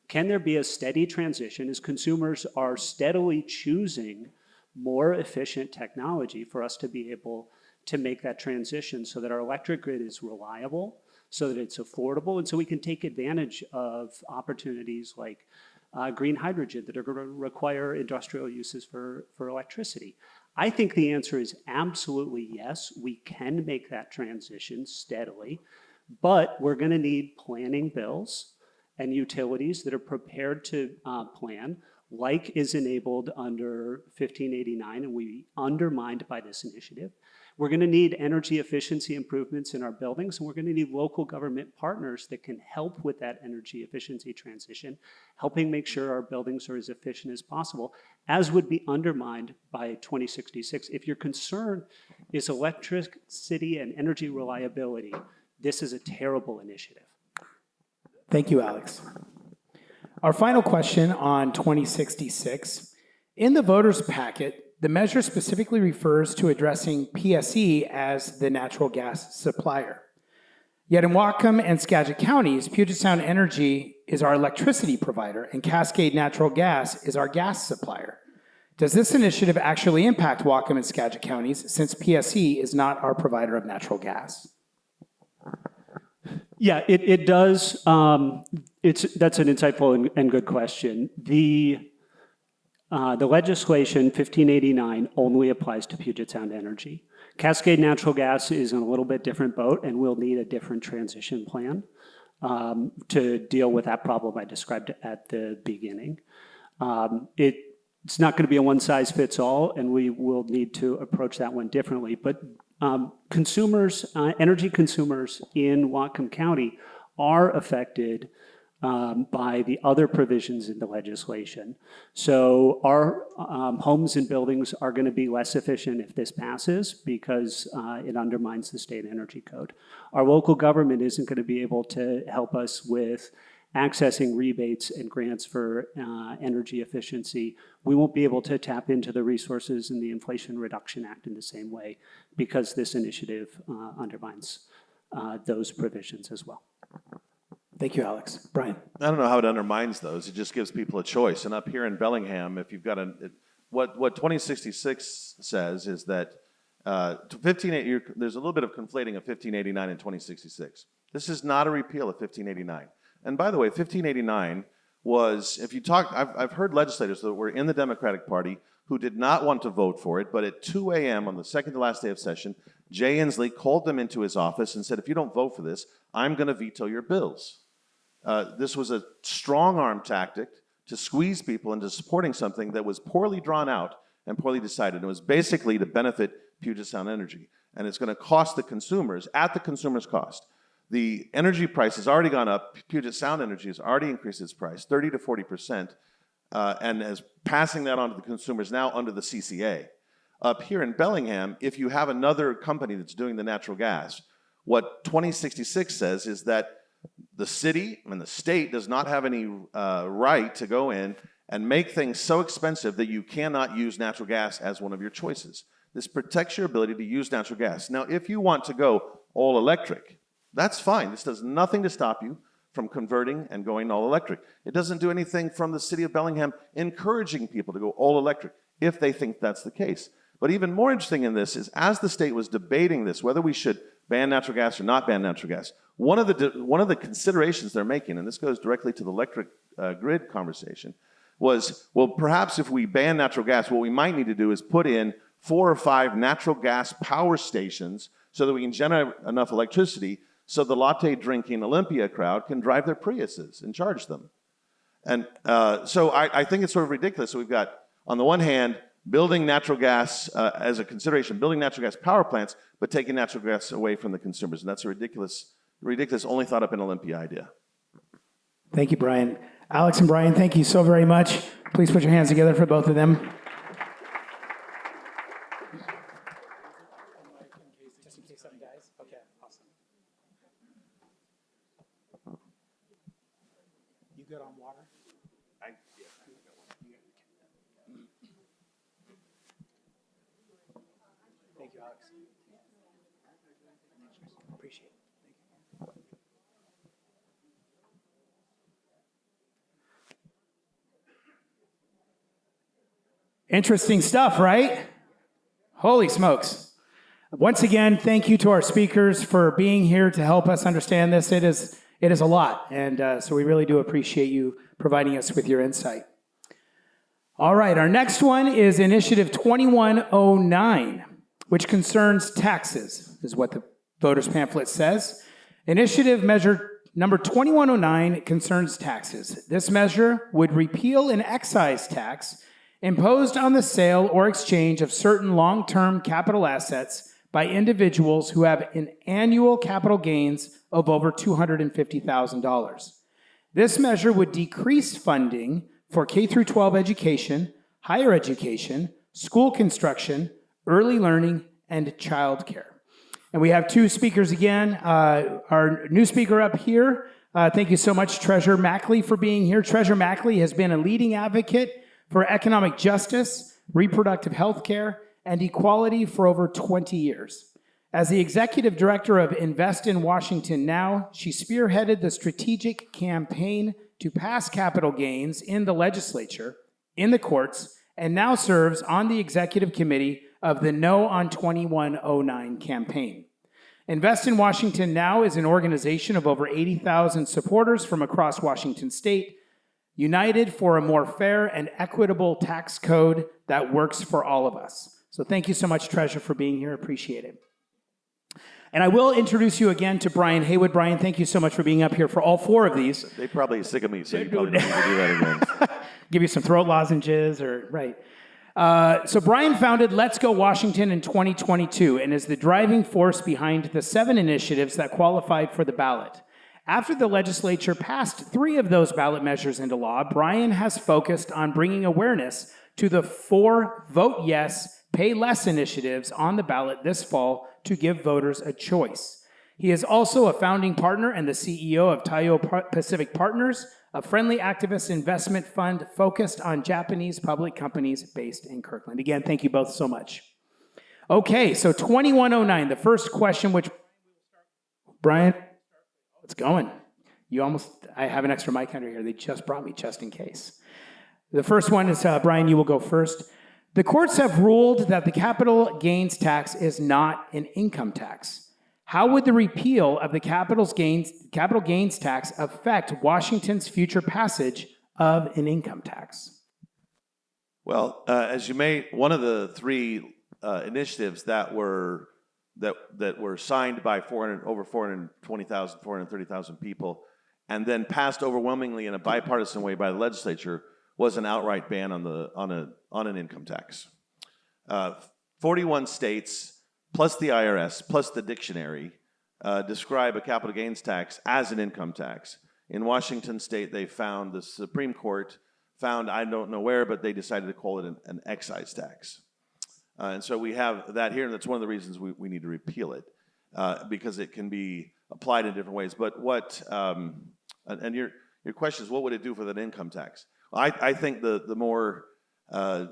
can there be a steady transition as consumers are steadily choosing more efficient technology for us to be able to make that transition so that our electric grid is reliable, so that it's affordable, and so we can take advantage of opportunities like green hydrogen that are going to require industrial uses for electricity. I think the answer is absolutely yes. We can make that transition steadily, but we're going to need planning bills and utilities that are prepared to plan, like is enabled under 1589 and we undermined by this initiative. We're going to need energy efficiency improvements in our buildings, and we're going to need local government partners that can help with that energy efficiency transition, helping make sure our buildings are as efficient as possible, as would be undermined by 2066. If your concern is electricity and energy reliability, this is a terrible initiative. Thank you, Alex. Our final question on 2066. In the voters' packet, the measure specifically refers to addressing PSE as the natural gas supplier. Yet in Whatcom and Skagit counties, Puget Sound Energy is our electricity provider and Cascade Natural Gas is our gas supplier. Does this initiative actually impact Whatcom and Skagit counties since PSE is not our provider of natural gas? Yeah, it does. That's an insightful and good question. The legislation 1589 only applies to Puget Sound Energy. Cascade Natural Gas is in a little bit different boat and will need a different transition plan to deal with that problem I described at the beginning. It's not going to be a one-size-fits-all, and we will need to approach that one differently. But consumers, energy consumers in Whatcom County are affected by the other provisions in the legislation. So our homes and buildings are going to be less efficient if this passes because it undermines the state energy code. Our local government isn't going to be able to help us with accessing rebates and grants for energy efficiency. We won't be able to tap into the resources in the Inflation Reduction Act in the same way because this initiative undermines those provisions as well. Thank you, Alex. Brian. I don't know how it undermines those. It just gives people a choice. And up here in Bellingham, if you've got what 2066 says is that there's a little bit of conflating of 1589 and 2066. This is not a repeal of 1589. And by the way, 1589 was, if you talk, I've heard legislators that were in the Democratic Party who did not want to vote for it, but at 2 a.m. on the second to last day of session, Jay Inslee called them into his office and said, if you don't vote for this, I'm going to veto your bills. This was a strong-arm tactic to squeeze people into supporting something that was poorly drawn out and poorly decided. It was basically to benefit Puget Sound Energy. And it's going to cost the consumers, at the consumer's cost. The energy price has already gone up. Puget Sound Energy has already increased its price 30 to 40%, and is passing that on to the consumers now under the CCA. Up here in Bellingham, if you have another company that's doing the natural gas, what 2066 says is that the city and the state does not have any right to go in and make things so expensive that you cannot use natural gas as one of your choices. This protects your ability to use natural gas. Now, if you want to go all electric, that's fine. This does nothing to stop you from converting and going all electric. It doesn't do anything from the city of Bellingham encouraging people to go all electric if they think that's the case. But even more interesting in this is as the state was debating this, whether we should ban natural gas or not ban natural gas, one of the considerations they're making, and this goes directly to the electric grid conversation, was, well, perhaps if we ban natural gas, what we might need to do is put in 4 or 5 natural gas power stations so that we can generate enough electricity so the latte drinking Olympia crowd can drive their Priuses and charge them. And so I think it's sort of ridiculous. So we've got, on the one hand, building natural gas as a consideration, building natural gas power plants, but taking natural gas away from the consumers. And that's a ridiculous, only thought up in Olympia idea. Thank you, Brian. Alex and Brian, thank you so very much. Please put your hands together for both of them. Just in case something dies? Okay, awesome. You good on water? Thank you, Alex. Appreciate it. Thank you. Interesting stuff, right? Holy smokes. Once again, thank you to our speakers for being here to help us understand this. It is a lot, and so we really do appreciate you providing us with your insight. All right, our next one is Initiative 2109, which concerns taxes, is what the voters pamphlet says. Initiative measure number 2109 concerns taxes. This measure would repeal an excise tax imposed on the sale or exchange of certain long-term capital assets by individuals who have an annual capital gains of over $250,000. This measure would decrease funding for K-12 education, higher education, school construction, early learning, and childcare. And we have two speakers again. Our new speaker up here, thank you so much, Treasurer Mackley, for being here. Treasurer Mackley has been a leading advocate for economic justice, reproductive health care, and equality for over 20 years. As the executive director of Invest in Washington Now, she spearheaded the strategic campaign to pass capital gains in the legislature, in the courts, and now serves on the executive committee of the No on 2109 campaign. Invest in Washington Now is an organization of over 80,000 supporters from across Washington state, united for a more fair and equitable tax code that works for all of us. So thank you so much, Treasurer, for being here. Appreciate it. And I will introduce you again to Brian Haywood. Brian, thank you so much for being up here for all four of these. They probably sick of me, so you probably don't need to do that again. Give you some throat lozenges, or right. So Brian founded Let's Go Washington in 2022 and is the driving force behind the 7 initiatives that qualified for the ballot. After the legislature passed 3 of those ballot measures into law, Brian has focused on bringing awareness to the 4 Vote Yes, Pay Less initiatives on the ballot this fall to give voters a choice. He is also a founding partner and the CEO of Taiyo Pacific Partners, a friendly activist investment fund focused on Japanese public companies based in Kirkland. Again, thank you both so much. Okay, so 2109, the first question, which Brian, it's going. I have an extra mic under here. They just brought me just in case. The first one is, Brian, you will go first. The courts have ruled that the capital gains tax is not an income tax. How would the repeal of the capital gains tax affect Washington's future passage of an income tax? Well, as you may, one of the 3 initiatives that were signed by over 420,000, 430,000 people, and then passed overwhelmingly in a bipartisan way by the legislature, was an outright ban on an income tax. 41 states, plus the IRS, plus the dictionary, describe a capital gains tax as an income tax. In Washington state, the Supreme Court found, I don't know where, but they decided to call it an excise tax. And so we have that here, and that's one of the reasons we need to repeal it, because it can be applied in different ways. But and your question is, what would it do for that income tax? I think the more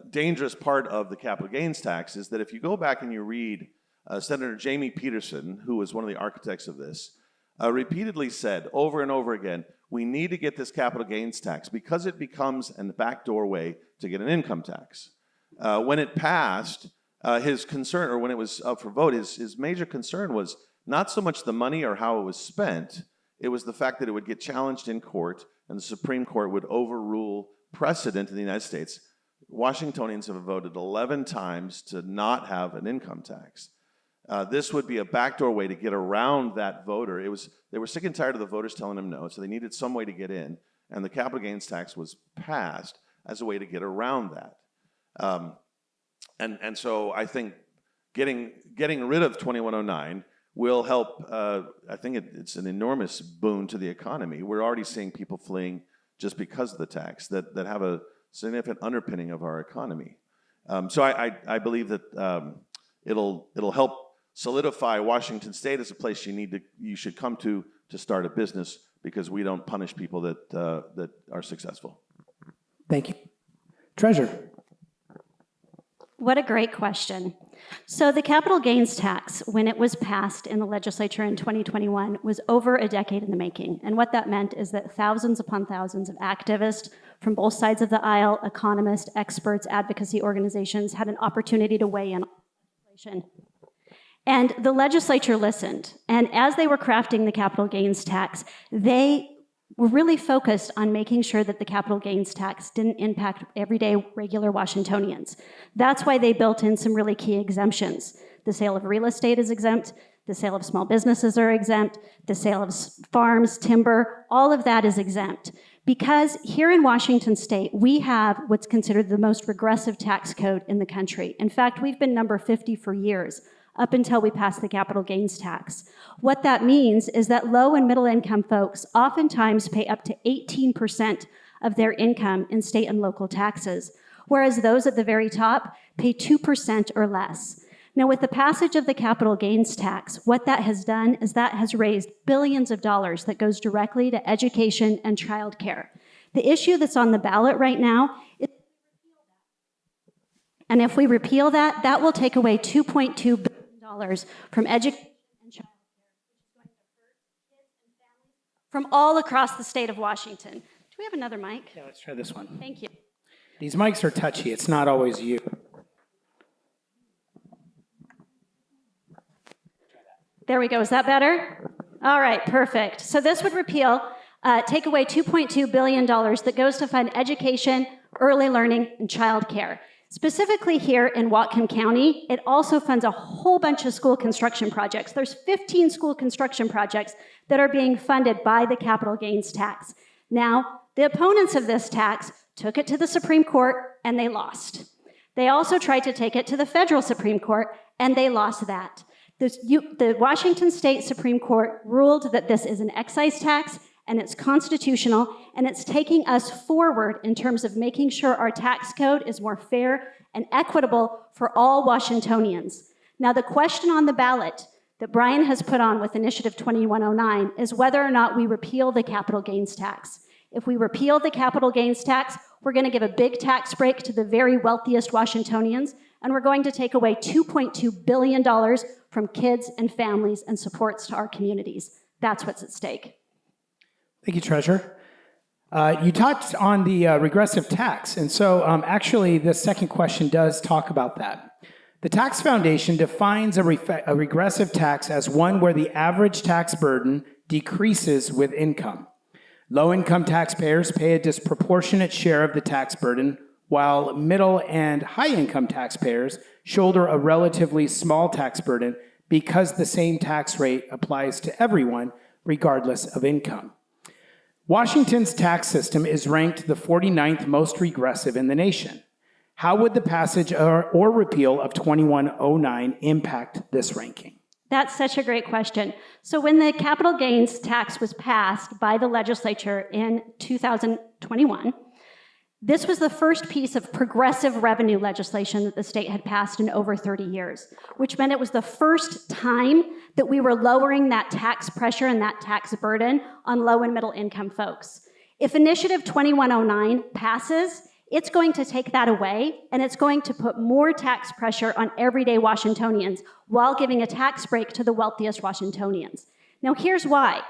dangerous part of the capital gains tax is that if you go back and you read Senator Jamie Peterson, who was one of the architects of this, repeatedly said over and over again, we need to get this capital gains tax because it becomes a backdoor way to get an income tax. When it passed, his concern, or when it was up for vote, his major concern was not so much the money or how it was spent, it was the fact that it would get challenged in court and the Supreme Court would overrule precedent in the United States. Washingtonians have voted 11 times to not have an income tax. This would be a backdoor way to get around that voter. They were sick and tired of the voters telling them no, so they needed some way to get in, and the capital gains tax was passed as a way to get around that. And so I think getting rid of 2109 will help. I think it's an enormous boon to the economy. We're already seeing people fleeing just because of the tax that have a significant underpinning of our economy. So I believe that it'll help solidify Washington State as a place you should come to start a business, because we don't punish people that are successful. Thank you. Treasurer. What a great question. So the capital gains tax, when it was passed in the legislature in 2021, was over a decade in the making. And what that meant is that thousands upon thousands of activists from both sides of the aisle, economists, experts, advocacy organizations, had an opportunity to weigh in on legislation. And the legislature listened. And as they were crafting the capital gains tax, they were really focused on making sure that the capital gains tax didn't impact everyday regular Washingtonians. That's why they built in some really key exemptions. The sale of real estate is exempt, the sale of small businesses are exempt, the sale of farms, timber, all of that is exempt. Because here in Washington state, we have what's considered the most regressive tax code in the country. In fact, we've been number 50 for years, up until we passed the capital gains tax. What that means is that low and middle income folks oftentimes pay up to 18% of their income in state and local taxes, whereas those at the very top pay 2% or less. Now, with the passage of the capital gains tax, what that has done is that has raised billions of dollars that goes directly to education and childcare. The issue that's on the ballot right now is, and if we repeal that, that will take away $2.2 billion from education and childcare, from all across the state of Washington. Do we have another mic? Yeah, let's try this one. Thank you. These mics are touchy. It's not always you. There we go. Is that better? All right, perfect. So this would repeal, take away $2.2 billion that goes to fund education, early learning, and childcare. Specifically here in Whatcom County, it also funds a whole bunch of school construction projects. There's 15 school construction projects that are being funded by the capital gains tax. Now, the opponents of this tax took it to the Supreme Court and they lost. They also tried to take it to the federal Supreme Court and they lost that. The Washington State Supreme Court ruled that this is an excise tax and it's constitutional, and it's taking us forward in terms of making sure our tax code is more fair and equitable for all Washingtonians. Now, the question on the ballot that Brian has put on with Initiative 2109 is whether or not we repeal the capital gains tax. If we repeal the capital gains tax, we're going to give a big tax break to the very wealthiest Washingtonians, and we're going to take away $2.2 billion from kids and families and supports to our communities. That's what's at stake. Thank you, Treasurer. You touched on the regressive tax, and so actually the second question does talk about that. The Tax Foundation defines a regressive tax as one where the average tax burden decreases with income. Low-income taxpayers pay a disproportionate share of the tax burden, while middle and high-income taxpayers shoulder a relatively small tax burden because the same tax rate applies to everyone, regardless of income. Washington's tax system is ranked the 49th most regressive in the nation. How would the passage or repeal of 2109 impact this ranking? That's such a great question. So when the capital gains tax was passed by the legislature in 2021, this was the first piece of progressive revenue legislation that the state had passed in over 30 years, which meant it was the first time that we were lowering that tax pressure and that tax burden on low and middle income folks. If Initiative 2109 passes, it's going to take that away, and it's going to put more tax pressure on everyday Washingtonians while giving a tax break to the wealthiest Washingtonians. Now, here's why.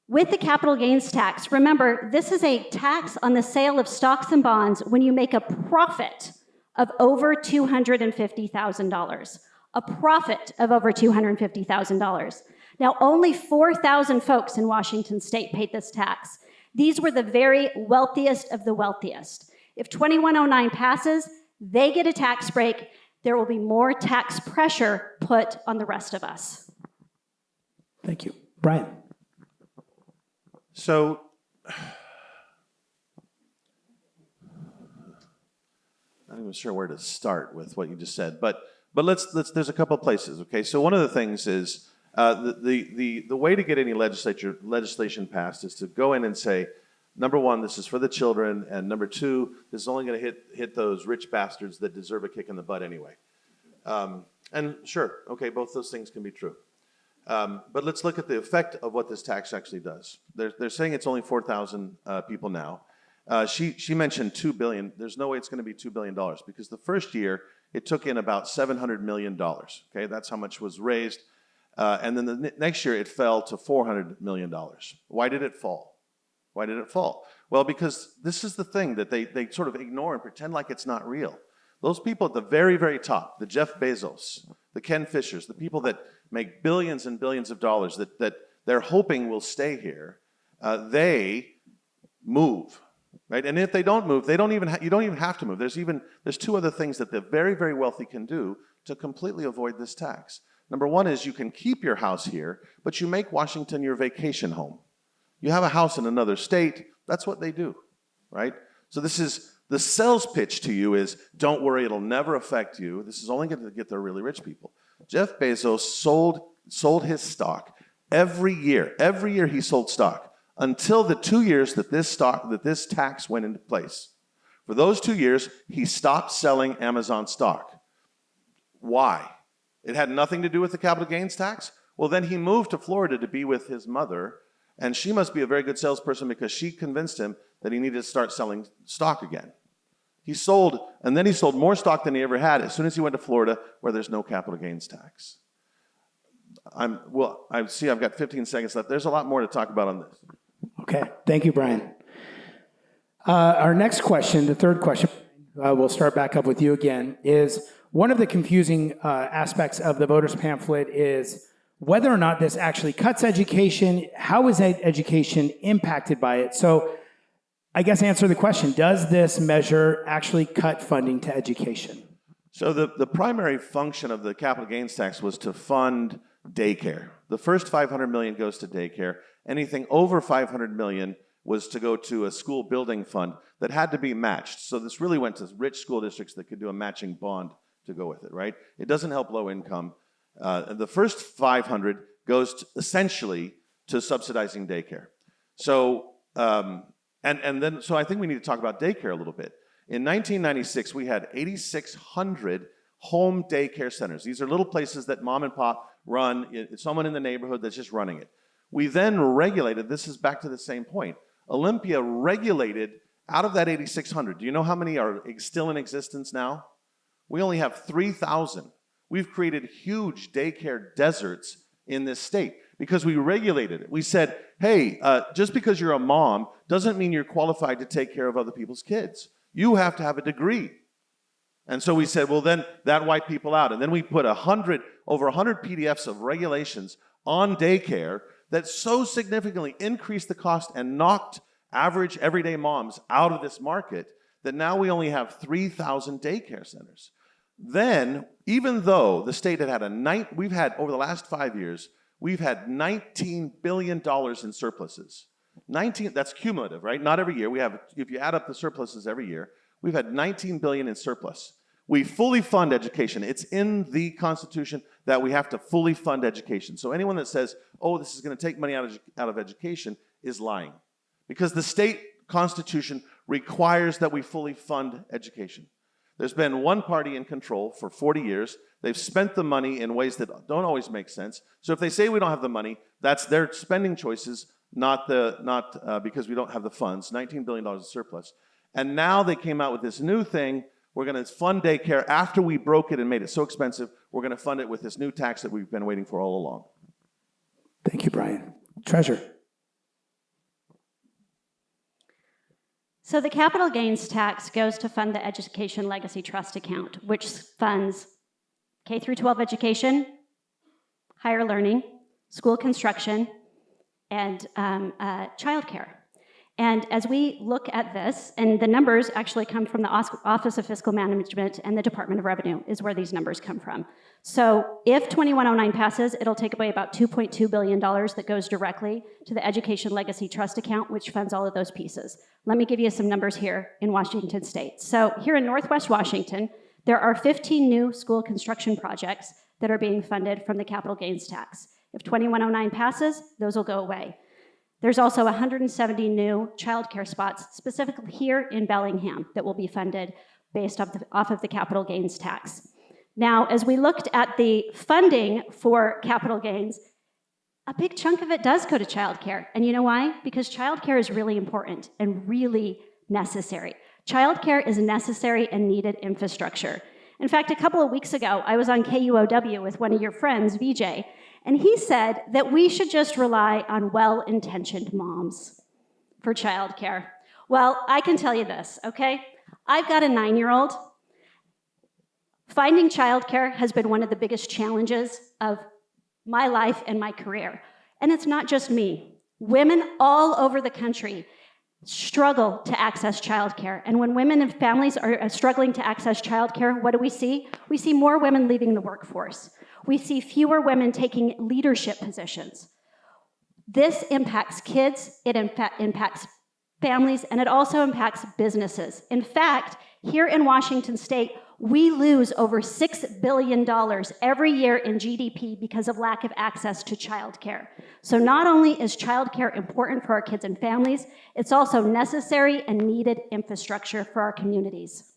With the capital gains tax, remember, this is a tax on the sale of stocks and bonds when you make a profit of over $250,000. A profit of over $250,000. Now, only 4,000 folks in Washington state paid this tax. These were the very wealthiest of the wealthiest. If 2109 passes, they get a tax break. There will be more tax pressure put on the rest of us. Thank you. Brian. So, I'm not even sure where to start with what you just said, but let's there's a couple of places. Okay, so one of the things is the way to get any legislation passed is to go in and say, number one, this is for the children, and number two, this is only going to hit those rich bastards that deserve a kick in the butt anyway. And sure, okay, both those things can be true. But let's look at the effect of what this tax actually does. They're saying it's only 4,000 people now. She mentioned $2 billion. There's no way it's going to be $2 billion because the first year it took in about $700 million. Okay, that's how much was raised. And then the next year, it fell to $400 million. Why did it fall? Why did it fall? Well, because this is the thing that they sort of ignore and pretend like it's not real. Those people at the very, very top, the Jeff Bezos, the Ken Fishers, the people that make billions and billions of dollars that they're hoping will stay here, they move, right? And if they don't move, you don't even have to move. There's two other things that the very, very wealthy can do to completely avoid this tax. Number one is you can keep your house here, but you make Washington your vacation home. You have a house in another state, that's what they do, right? So this is, the sales pitch to you is, don't worry, it'll never affect you. This is only going to get the really rich people. Jeff Bezos sold his stock every year. Every year he sold stock until the 2 years that this tax went into place. For those 2 years, he stopped selling Amazon stock. Why? It had nothing to do with the capital gains tax? Well, then he moved to Florida to be with his mother, and she must be a very good salesperson because she convinced him that he needed to start selling stock again. He sold more stock than he ever had as soon as he went to Florida, where there's no capital gains tax. I see I've got 15 seconds left. There's a lot more to talk about on this. Okay, thank you, Brian. Our next question, the third question, we'll start back up with you again, is one of the confusing aspects of the voters pamphlet is whether or not this actually cuts education. How is education impacted by it? So I guess answer the question, does this measure actually cut funding to education? So the primary function of the capital gains tax was to fund daycare. The first $500 million goes to daycare. Anything over $500 million was to go to a school building fund that had to be matched. So this really went to rich school districts that could do a matching bond to go with it, right? It doesn't help low income. The first 500 goes essentially to subsidizing daycare. So so I think we need to talk about daycare a little bit. In 1996, we had 8,600 home daycare centers. These are little places that mom and pop run. It's someone in the neighborhood that's just running it. We then regulated, this is back to the same point, Olympia regulated out of that 8,600. Do you know how many are still in existence now? We only have 3,000. We've created huge daycare deserts in this state because we regulated it. We said, hey, just because you're a mom doesn't mean you're qualified to take care of other people's kids. You have to have a degree. And so we said, well, then that wiped people out. And then we put over 100 PDFs of regulations on daycare that so significantly increased the cost and knocked average everyday moms out of this market that now we only have 3,000 daycare centers. Then, even though the state we've had over the last 5 years, we've had $19 billion in surpluses. That's cumulative, right? Not every year. If you add up the surpluses every year, we've had $19 billion in surplus. We fully fund education. It's in the Constitution that we have to fully fund education. So anyone that says, oh, this is going to take money out of education is lying. Because the state Constitution requires that we fully fund education. There's been one party in control for 40 years. They've spent the money in ways that don't always make sense. So if they say we don't have the money, that's their spending choices, not because we don't have the funds. $19 billion in surplus. And now they came out with this new thing. We're going to fund daycare after we broke it and made it so expensive. We're going to fund it with this new tax that we've been waiting for all along. Thank you, Brian. Treasurer. So the capital gains tax goes to fund the Education Legacy Trust account, which funds K through 12 education, higher learning, school construction, and childcare. And as we look at this, and the numbers actually come from the Office of Fiscal Management and the Department of Revenue is where these numbers come from. So if 2109 passes, it'll take away about $2.2 billion that goes directly to the Education Legacy Trust account, which funds all of those pieces. Let me give you some numbers here in Washington State. So here in Northwest Washington, there are 15 new school construction projects that are being funded from the capital gains tax. If 2109 passes, those will go away. There's also 170 new childcare spots, specifically here in Bellingham, that will be funded based off of the capital gains tax. Now, as we looked at the funding for capital gains, a big chunk of it does go to childcare. And you know why? Because childcare is really important and really necessary. Childcare is necessary and needed infrastructure. In fact, a couple of weeks ago, I was on KUOW with one of your friends, VJ, and he said that we should just rely on well-intentioned moms for childcare. Well, I can tell you this, okay? I've got a 9-year-old. Finding childcare has been one of the biggest challenges of my life and my career. And it's not just me. Women all over the country struggle to access childcare. And when women and families are struggling to access childcare, what do we see? We see more women leaving the workforce. We see fewer women taking leadership positions. This impacts kids, it impacts families, and it also impacts businesses. In fact, here in Washington State, we lose over $6 billion every year in GDP because of lack of access to childcare. So not only is childcare important for our kids and families, it's also necessary and needed infrastructure for our communities.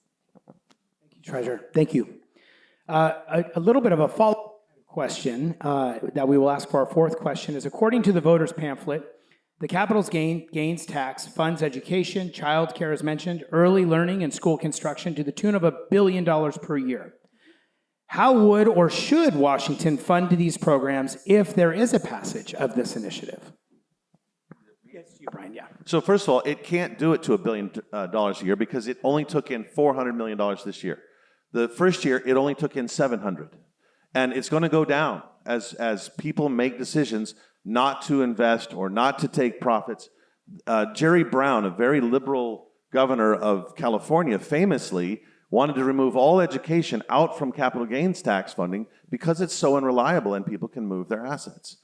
Thank you, Treasurer. Thank you. A little bit of a follow-up question that we will ask for our fourth question is, according to the voters pamphlet, the capital gains tax funds education, childcare as mentioned, early learning, and school construction to the tune of $1 billion per year. How would or should Washington fund these programs if there is a passage of this initiative? Yes, you, Brian, yeah. So first of all, it can't do it to $1 billion a year because it only took in $400 million this year. The first year, it only took in 700. And it's going to go down as people make decisions not to invest or not to take profits. Jerry Brown, a very liberal governor of California, famously wanted to remove all education out from capital gains tax funding because it's so unreliable and people can move their assets.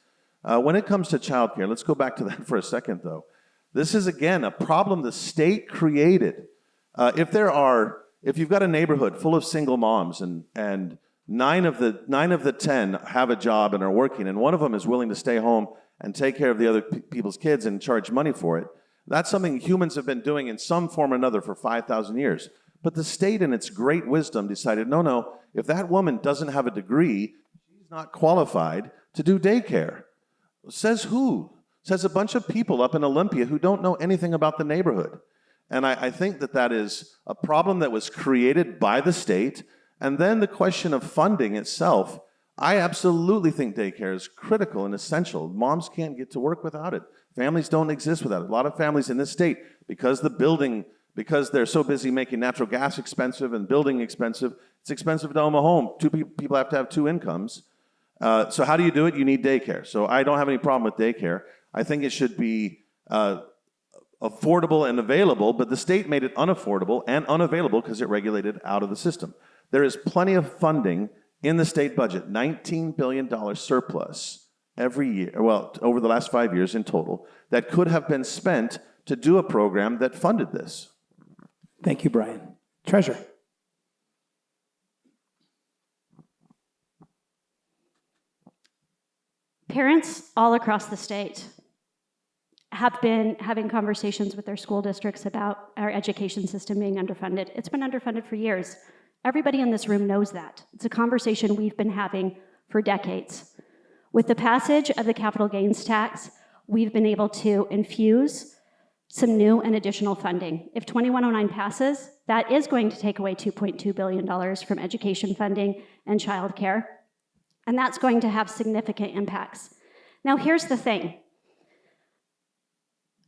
When it comes to childcare, let's go back to that for a second, though. This is, again, a problem the state created. If you've got a neighborhood full of single moms and nine of the 10 have a job and are working, and one of them is willing to stay home and take care of the other people's kids and charge money for it, that's something humans have been doing in some form or another for 5,000 years. But the state, in its great wisdom, decided, no, if that woman doesn't have a degree, she's not qualified to do daycare. Says who? Says a bunch of people up in Olympia who don't know anything about the neighborhood. And I think that is a problem that was created by the state. And then the question of funding itself, I absolutely think daycare is critical and essential. Moms can't get to work without it. Families don't exist without it. A lot of families in this state, because they're so busy making natural gas expensive and building expensive, it's expensive to own a home. People have to have 2 incomes. So how do you do it? You need daycare. So I don't have any problem with daycare. I think it should be affordable and available, but the state made it unaffordable and unavailable because it regulated out of the system. There is plenty of funding in the state budget, $19 billion surplus every year, well, over the last 5 years in total, that could have been spent to do a program that funded this. Thank you, Brian. Treasurer. Parents all across the state have been having conversations with their school districts about our education system being underfunded. It's been underfunded for years. Everybody in this room knows that. It's a conversation we've been having for decades. With the passage of the capital gains tax, we've been able to infuse some new and additional funding. If 2109 passes, that is going to take away $2.2 billion from education funding and childcare, and that's going to have significant impacts. Now, here's the thing.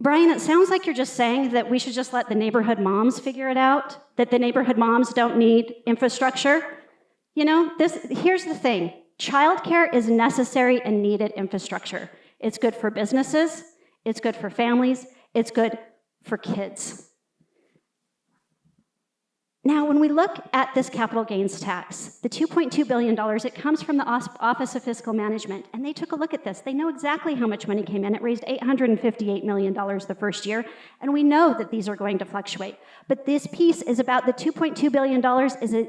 Brian, it sounds like you're just saying that we should just let the neighborhood moms figure it out, that the neighborhood moms don't need infrastructure. You know, here's the thing. Childcare is necessary and needed infrastructure. It's good for businesses, it's good for families, it's good for kids. Now, when we look at this capital gains tax, the $2.2 billion, it comes from the Office of Fiscal Management, and they took a look at this. They know exactly how much money came in. It raised $858 million the first year, and we know that these are going to fluctuate. But this piece is about the $2.2 billion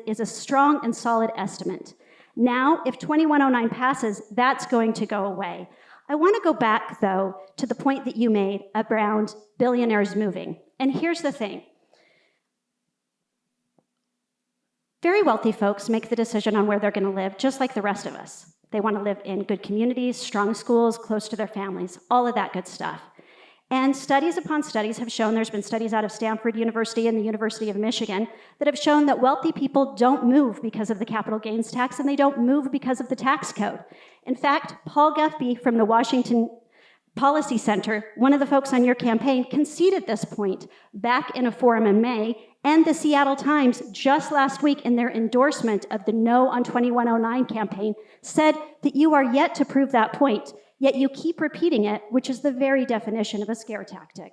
is a strong and solid estimate. Now, if 2109 passes, that's going to go away. I want to go back, though, to the point that you made around billionaires moving. And here's the thing. Very wealthy folks make the decision on where they're going to live, just like the rest of us. They want to live in good communities, strong schools, close to their families, all of that good stuff. And studies upon studies have shown, there's been studies out of Stanford University and the University of Michigan that have shown that wealthy people don't move because of the capital gains tax, and they don't move because of the tax code. In fact, Paul Guthrie from the Washington Policy Center, one of the folks on your campaign, conceded this point back in a forum in May, and the Seattle Times just last week in their endorsement of the No on 2109 campaign said that you are yet to prove that point, yet you keep repeating it, which is the very definition of a scare tactic.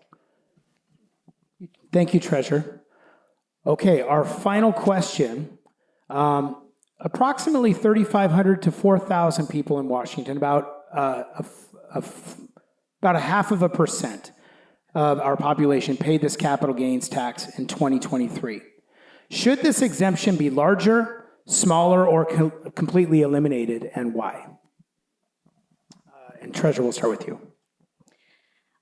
Thank you, Treasurer. Okay, our final question. Approximately 3,500 to 4,000 people in Washington, about a half of a percent of our population paid this capital gains tax in 2023. Should this exemption be larger, smaller, or completely eliminated, and why? And Treasurer, we'll start with you.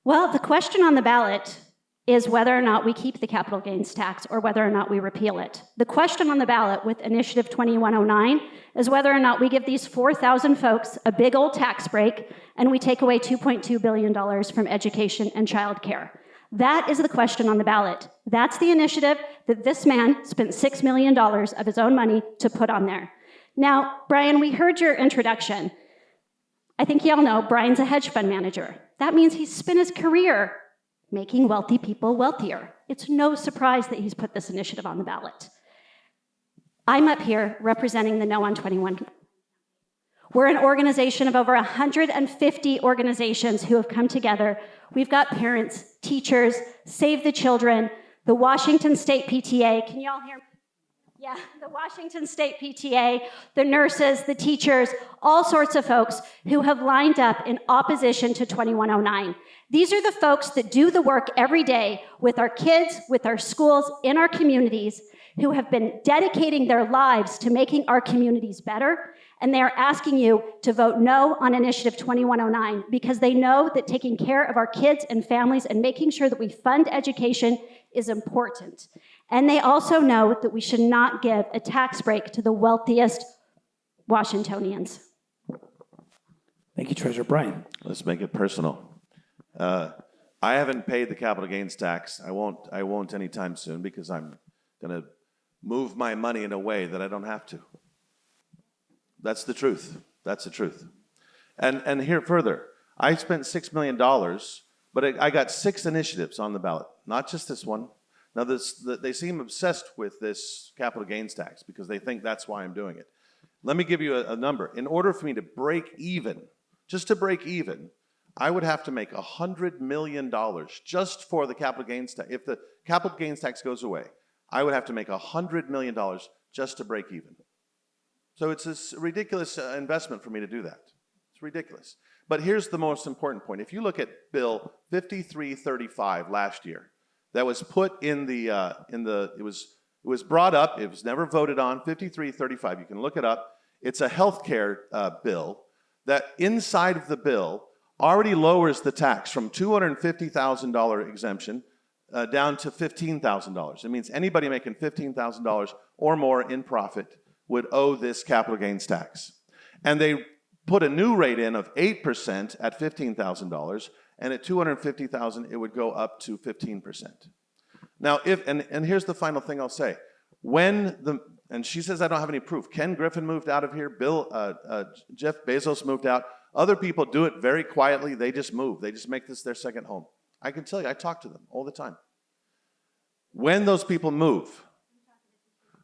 Well, the question on the ballot is whether or not we keep the capital gains tax or whether or not we repeal it. The question on the ballot with Initiative 2109 is whether or not we give these 4,000 folks a big old tax break and we take away $2.2 billion from education and childcare. That is the question on the ballot. That's the initiative that this man spent $6 million of his own money to put on there. Now, Brian, we heard your introduction. I think y'all know Brian's a hedge fund manager. That means he's spent his career making wealthy people wealthier. It's no surprise that he's put this initiative on the ballot. I'm up here representing the No on 21. We're an organization of over 150 organizations who have come together. We've got parents, teachers, Save the Children, the Washington State PTA. Can y'all hear me? Yeah, the Washington State PTA, the nurses, the teachers, all sorts of folks who have lined up in opposition to 2109. These are the folks that do the work every day with our kids, with our schools, in our communities, who have been dedicating their lives to making our communities better. And they are asking you to vote no on Initiative 2109 because they know that taking care of our kids and families and making sure that we fund education is important. And they also know that we should not give a tax break to the wealthiest Washingtonians. Thank you, Treasurer. Brian. Let's make it personal. I haven't paid the capital gains tax. I won't anytime soon because I'm going to move my money in a way that I don't have to. That's the truth. That's the truth. And here further, I spent $6 million, but I got 6 initiatives on the ballot, not just this one. Now, they seem obsessed with this capital gains tax because they think that's why I'm doing it. Let me give you a number. In order for me to break even, just to break even, I would have to make $100 million just for the capital gains tax. If the capital gains tax goes away, I would have to make $100 million just to break even. So it's a ridiculous investment for me to do that. It's ridiculous. But here's the most important point. If you look at Bill 5335 last year, that was put in it was brought up, it was never voted on, 5335, you can look it up. It's a healthcare bill that inside of the bill already lowers the tax from $250,000 exemption down to $15,000. It means anybody making $15,000 or more in profit would owe this capital gains tax. And they put a new rate in of 8% at $15,000, and at $250,000 it would go up to 15%. Now, and here's the final thing I'll say. And she says I don't have any proof. Ken Griffin moved out of here. Jeff Bezos moved out. Other people do it very quietly. They just move. They just make this their second home. I can tell you, I talk to them all the time. When those people move,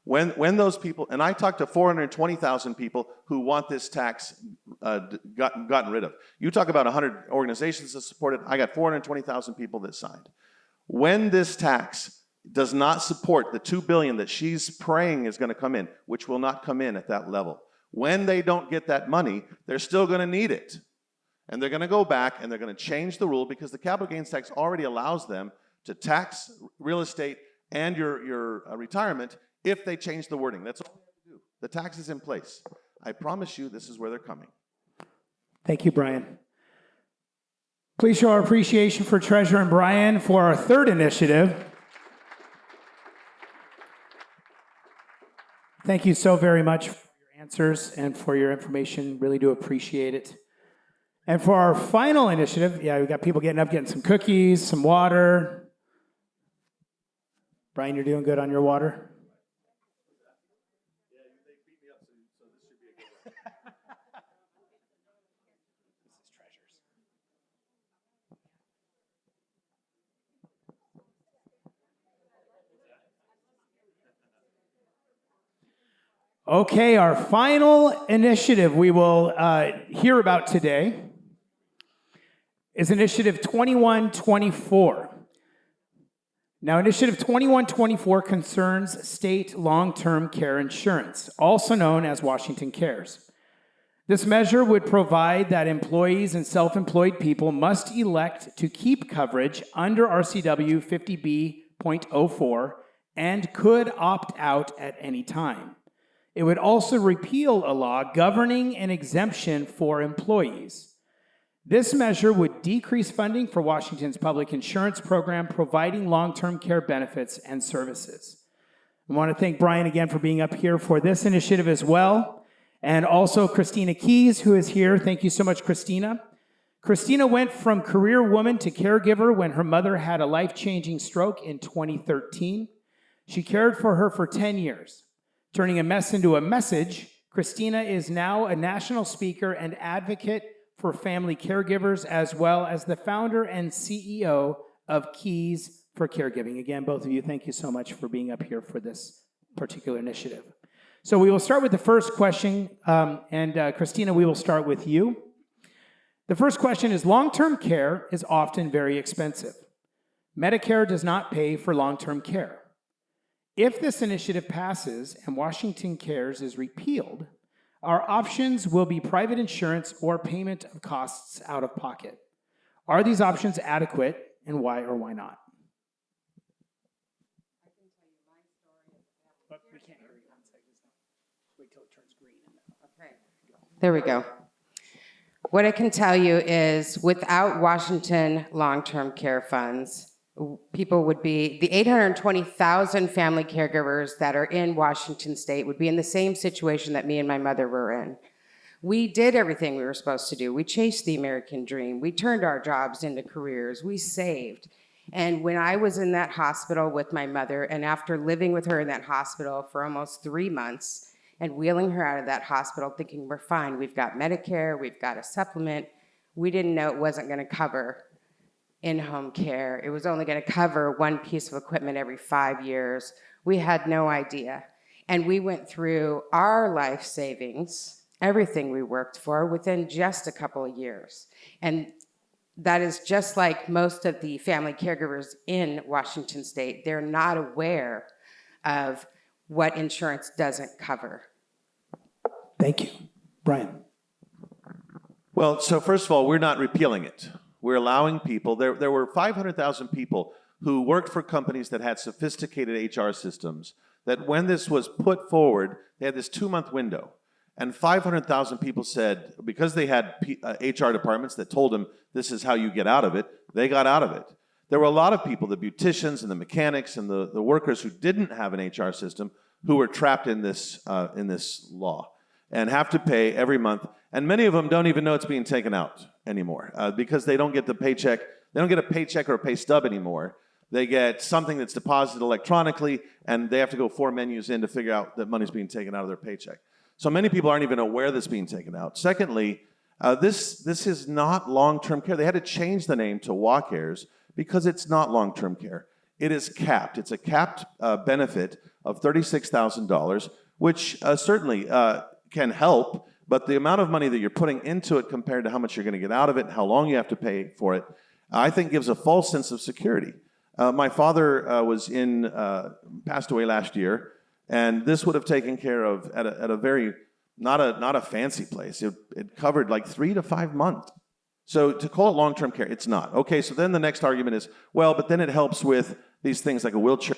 when those people, and I talked to 420,000 people who want this tax gotten rid of. You talk about 100 organizations that support it. I got 420,000 people that signed. When this tax does not support the $2 billion that she's praying is going to come in, which will not come in at that level, when they don't get that money, they're still going to need it. And they're going to go back and they're going to change the rule because the capital gains tax already allows them to tax real estate and your retirement if they change the wording. That's all they have to do. The tax is in place. I promise you this is where they're coming. Thank you, Brian. Please show our appreciation for Treasurer and Brian for our third initiative. Thank you so very much for your answers and for your information. Really do appreciate it. And for our final initiative, yeah, we got people getting up, getting some cookies, some water. Brian, you're doing good on your water? Okay, our final initiative we will hear about today is Initiative 2124. Now, Initiative 2124 concerns state long-term care insurance, also known as Washington Cares. This measure would provide that employees and self-employed people must elect to keep coverage under RCW 50B.04 and could opt out at any time. It would also repeal a law governing an exemption for employees. This measure would decrease funding for Washington's public insurance program, providing long-term care benefits and services. I want to thank Brian again for being up here for this initiative as well, and also Christina Keys, who is here. Thank you so much, Christina. Christina went from career woman to caregiver when her mother had a life-changing stroke in 2013. She cared for her for 10 years. Turning a mess into a message, Christina is now a national speaker and advocate for family caregivers, as well as the founder and CEO of Keys for Caregiving. Again, both of you, thank you so much for being up here for this particular initiative. So we will start with the first question, and Christina, we will start with you. The first question is, long-term care is often very expensive. Medicare does not pay for long-term care. If this initiative passes and Washington Cares is repealed, our options will be private insurance or payment of costs out of pocket. Are these options adequate, and why or why not? We can't hear you. Wait till it turns green. Okay. There we go. What I can tell you is without Washington long-term care funds, people would be, the 820,000 family caregivers that are in Washington state would be in the same situation that me and my mother were in. We did everything we were supposed to do. We chased the American dream. We turned our jobs into careers. We saved. And when I was in that hospital with my mother, and after living with her in that hospital for almost 3 months, and wheeling her out of that hospital thinking we're fine, we've got Medicare, we've got a supplement, we didn't know it wasn't gonna cover in-home care. It was only going to cover one piece of equipment every 5 years. We had no idea. And we went through our life savings, everything we worked for, within just a couple of years. And that is just like most of the family caregivers in Washington state. They're not aware of what insurance doesn't cover. Thank you. Brian. Well, so first of all, we're not repealing it. We're allowing people, there were 500,000 people who worked for companies that had sophisticated HR systems, that when this was put forward, they had this 2-month window. And 500,000 people said, because they had HR departments that told them this is how you get out of it, they got out of it. There were a lot of people, the beauticians and the mechanics and the workers who didn't have an HR system, who were trapped in this law and have to pay every month. And many of them don't even know it's being taken out anymore because they don't get the paycheck. They don't get a paycheck or a pay stub anymore. They get something that's deposited electronically, and they have to go 4 menus in to figure out that money's being taken out of their paycheck. So many people aren't even aware that's being taken out. Secondly, this is not long-term care. They had to change the name to WACARES because it's not long-term care. It is capped. It's a capped benefit of $36,000, which certainly can help, but the amount of money that you're putting into it compared to how much you're going to get out of it and how long you have to pay for it, I think gives a false sense of security. My father passed away last year, and this would have taken care of at a very, not a fancy place. It covered like 3 to 5 months. So to call it long-term care, it's not. Okay, so then the next argument is, well, but then it helps with these things like a wheelchair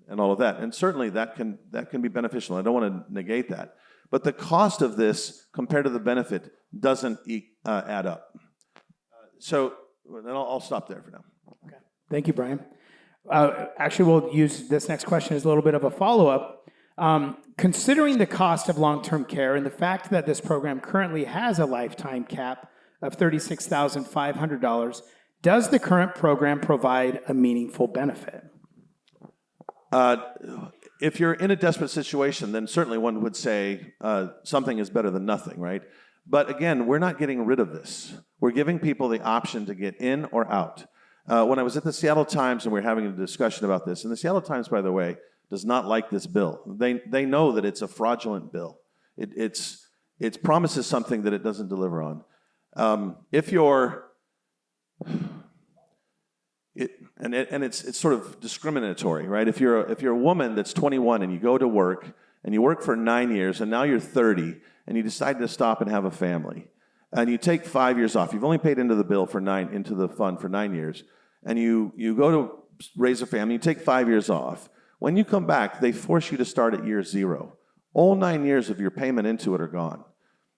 and all of that. And certainly that can be beneficial. I don't want to negate that. But the cost of this compared to the benefit doesn't add up. So I'll stop there for now. Okay. Thank you, Brian. Actually, we'll use this next question as a little bit of a follow-up. Considering the cost of long-term care and the fact that this program currently has a lifetime cap of $36,500. Does the current program provide a meaningful benefit? If you're in a desperate situation, then certainly one would say something is better than nothing, right? But again, we're not getting rid of this. We're giving people the option to get in or out. When I was at the Seattle Times and we were having a discussion about this, and the Seattle Times, by the way, does not like this bill. They know that it's a fraudulent bill. It promises something that it doesn't deliver on. It's sort of discriminatory, right? If you're a woman that's 21 and you go to work and you work for 9 years and now you're 30 and you decide to stop and have a family and you take 5 years off, you've only paid into the fund for 9 years, and you go to raise a family, you take 5 years off. When you come back, they force you to start at year 0. All 9 years of your payment into it are gone.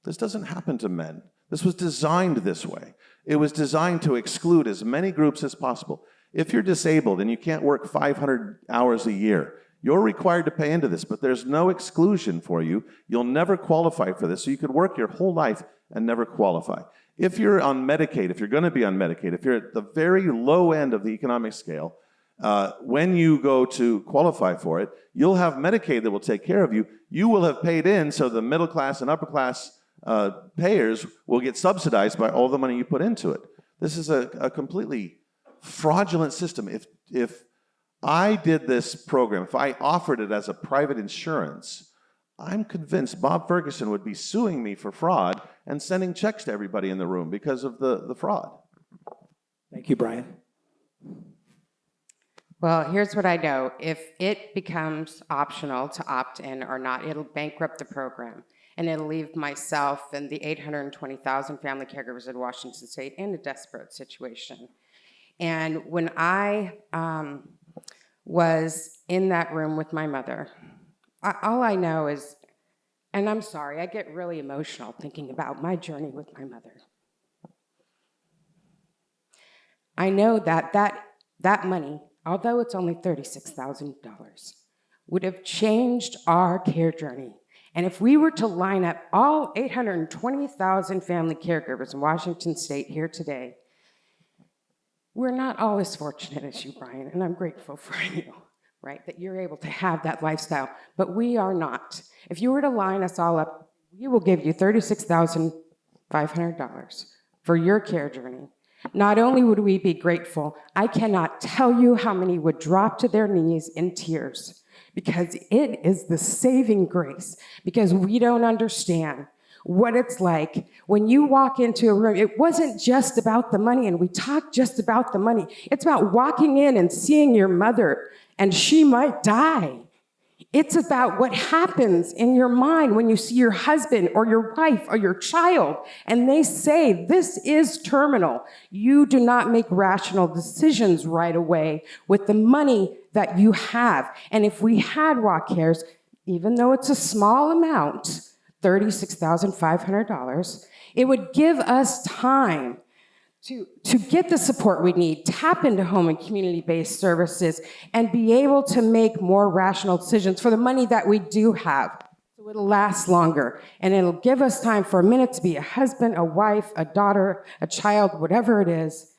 This doesn't happen to men. This was designed this way. It was designed to exclude as many groups as possible. If you're disabled and you can't work 500 hours a year, you're required to pay into this, but there's no exclusion for you. You'll never qualify for this, so you could work your whole life and never qualify. If you're on Medicaid, if you're going to be on Medicaid, if you're at the very low end of the economic scale, when you go to qualify for it, you'll have Medicaid that will take care of you. You will have paid in, so the middle class and upper class payers will get subsidized by all the money you put into it. This is a completely fraudulent system. If I did this program, if I offered it as a private insurance, I'm convinced Bob Ferguson would be suing me for fraud and sending checks to everybody in the room because of the fraud. Thank you, Brian. Well, here's what I know. If it becomes optional to opt in or not, it'll bankrupt the program. And it'll leave myself and the 820,000 family caregivers in Washington State in a desperate situation. And when I was in that room with my mother, all I know is, and I'm sorry, I get really emotional thinking about my journey with my mother. I know that money, although it's only $36,000, would have changed our care journey. And if we were to line up all 820,000 family caregivers in Washington State here today, we're not all as fortunate as you, Brian, and I'm grateful for you, right, that you're able to have that lifestyle, but we are not. If you were to line us all up, we will give you $36,500 for your care journey. Not only would we be grateful, I cannot tell you how many would drop to their knees in tears, because it is the saving grace, because we don't understand what it's like when you walk into a room. It wasn't just about the money, and we talk just about the money. It's about walking in and seeing your mother, and she might die. It's about what happens in your mind when you see your husband or your wife or your child, and they say, this is terminal. You do not make rational decisions right away with the money that you have. And if we had walk cares, even though it's a small amount, $36,500, it would give us time to get the support we need, tap into home and community-based services, and be able to make more rational decisions for the money that we do have. So it'll last longer, and it'll give us time for a minute to be a husband, a wife, a daughter, a child, whatever it is,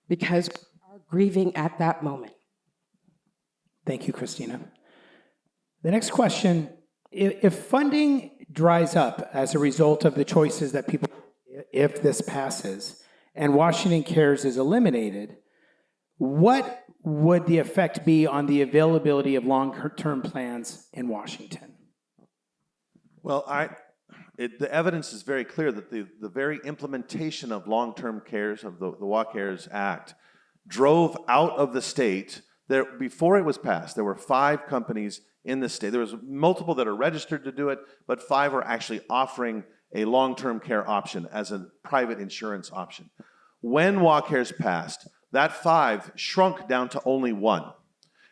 because we are grieving at that moment. Thank you, Christina. The next question, if funding dries up as a result of the choices that people, if this passes, and Washington Cares is eliminated, what would the effect be on the availability of long-term plans in Washington? Well, the evidence is very clear that the very implementation of long-term cares, of the WA Cares Act, drove out of the state. Before it was passed, there were 5 companies in the state. There was multiple that are registered to do it, but 5 are actually offering a long-term care option as a private insurance option. When WA Cares passed, that 5 shrunk down to only 1.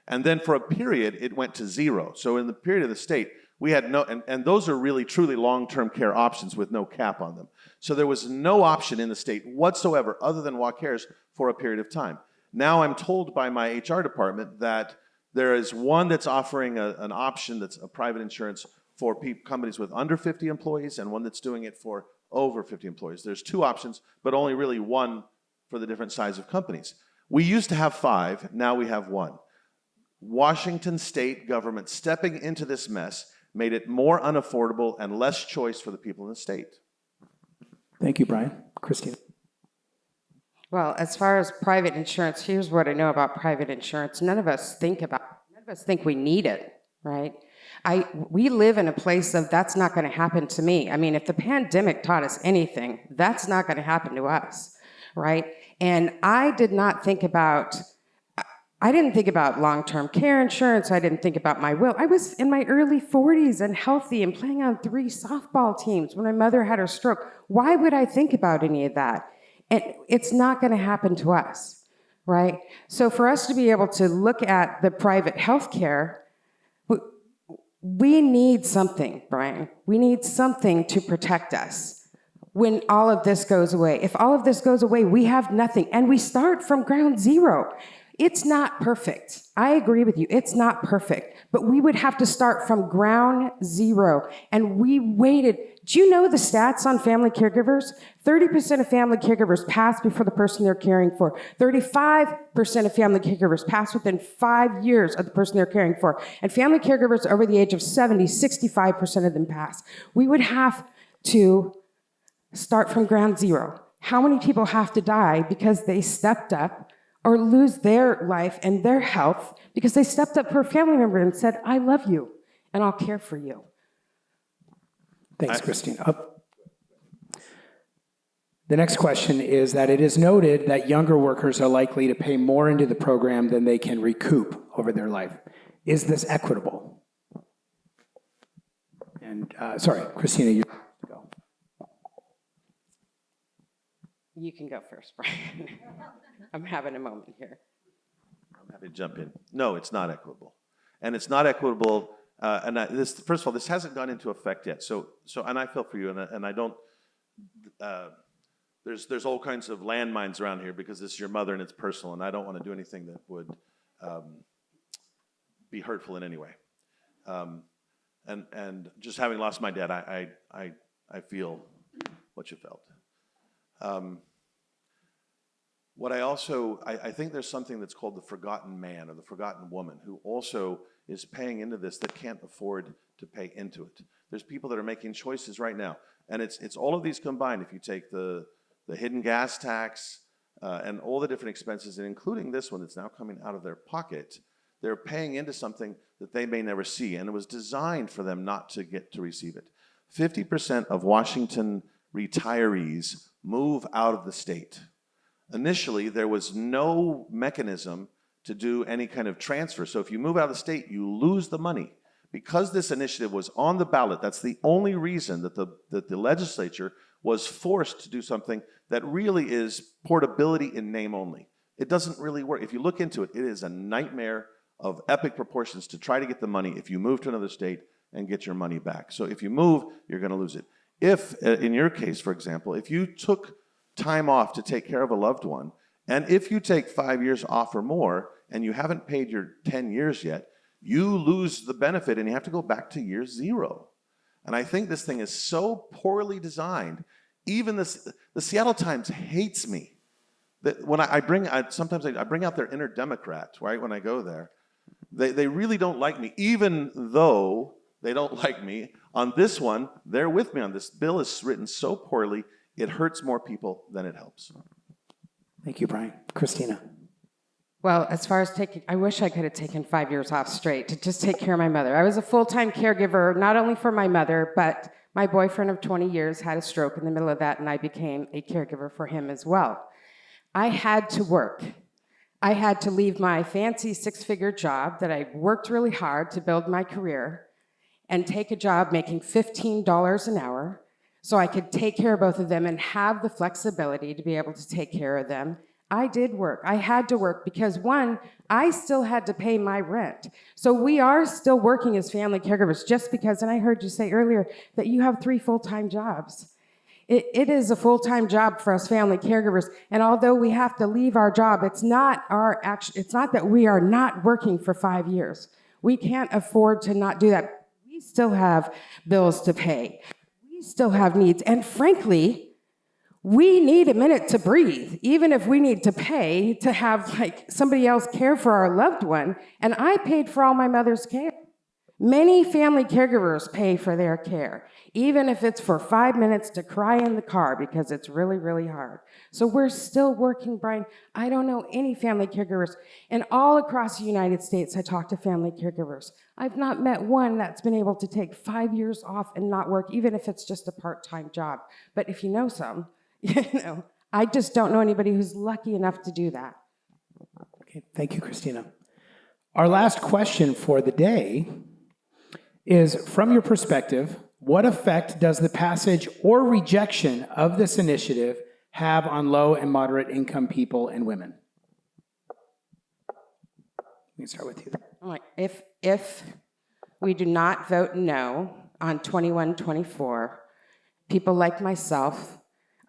And then for a period, it went to 0. So in the period of the state, we had no, and those are really truly long-term care options with no cap on them. So there was no option in the state whatsoever other than WA Cares for a period of time. Now I'm told by my HR department that there is one that's offering an option that's a private insurance for companies with under 50 employees, and one that's doing it for over 50 employees. There's 2 options, but only really 1 for the different size of companies. We used to have 5, now we have 1. Washington state government stepping into this mess made it more unaffordable and less choice for the people in the state. Thank you, Brian. Christina. Well, as far as private insurance, here's what I know about private insurance. None of us think we need it, right? We live in a place of that's not going to happen to me. I mean, if the pandemic taught us anything, that's not going to happen to us, right? And I didn't think about long-term care insurance. I didn't think about my will. I was in my early 40s and healthy and playing on 3 softball teams when my mother had her stroke. Why would I think about any of that? And it's not going to happen to us, right? So for us to be able to look at the private health care, we need something, Brian. We need something to protect us when all of this goes away. If all of this goes away, we have nothing. And we start from ground zero. It's not perfect. I agree with you. It's not perfect. But we would have to start from ground zero. And we waited. Do you know the stats on family caregivers? 30% of family caregivers pass before the person they're caring for. 35% of family caregivers pass within 5 years of the person they're caring for. And family caregivers over the age of 70, 65% of them pass. We would have to start from ground zero. How many people have to die because they stepped up or lose their life and their health because they stepped up for a family member and said, I love you and I'll care for you? Thanks, Christina. The next question is that it is noted that younger workers are likely to pay more into the program than they can recoup over their life. Is this equitable? And sorry, Christina, you go. You can go first, Brian. I'm having a moment here. I'm happy to jump in. No, it's not equitable. And it's not equitable. First of all, this hasn't gone into effect yet. So, and I feel for you, and I don't. There's all kinds of landmines around here because this is your mother and it's personal, and I don't want to do anything that would be hurtful in any way. And just having lost my dad, I feel what you felt. What I think there's something that's called the forgotten man or the forgotten woman who also is paying into this that can't afford to pay into it. There's people that are making choices right now. And it's all of these combined. If you take the hidden gas tax and all the different expenses, and including this one that's now coming out of their pocket, they're paying into something that they may never see. And it was designed for them not to get to receive it. 50% of Washington retirees move out of the state. Initially, there was no mechanism to do any kind of transfer. So if you move out of the state, you lose the money. Because this initiative was on the ballot, that's the only reason that the legislature was forced to do something that really is portability in name only. It doesn't really work. If you look into it, it is a nightmare of epic proportions to try to get the money if you move to another state and get your money back. So if you move, you're going to lose it. If, in your case, for example, if you took time off to take care of a loved one, and if you take 5 years off or more, and you haven't paid your 10 years yet, you lose the benefit and you have to go back to year 0. And I think this thing is so poorly designed. Even the Seattle Times hates me. That when sometimes I bring out their inner Democrat, right, when I go there. They really don't like me, even though they don't like me. On this one, they're with me on this. Bill is written so poorly, it hurts more people than it helps. Thank you, Brian. Christina. Well, as far as I wish I could have taken 5 years off straight to just take care of my mother. I was a full-time caregiver, not only for my mother, but my boyfriend of 20 years had a stroke in the middle of that, and I became a caregiver for him as well. I had to work. I had to leave my fancy 6-figure job that I worked really hard to build my career and take a job making $15 an hour so I could take care of both of them and have the flexibility to be able to take care of them. I did work. I had to work because, one, I still had to pay my rent. So we are still working as family caregivers just because, and I heard you say earlier that you have 3 full-time jobs. It is a full-time job for us family caregivers, and although we have to leave our job, it's not that we are not working for 5 years. We can't afford to not do that. We still have bills to pay. We we still have needs. And frankly, we need a minute to breathe, even if we need to pay to have like somebody else care for our loved one. And I paid for all my mother's care. Many family caregivers pay for their care, even if it's for 5 minutes to cry in the car because it's really, really hard. So we're still working, Brian. I don't know any family caregivers. And all across the United States, I talk to family caregivers. I've not met one that's been able to take 5 years off and not work, even if it's just a part-time job. But if you know some, I just don't know anybody who's lucky enough to do that. Okay, thank you, Christina. Our last question for the day is, from your perspective, what effect does the passage or rejection of this initiative have on low and moderate income people and women? We can start with you. All right. If we do not vote no on 2124, people like myself,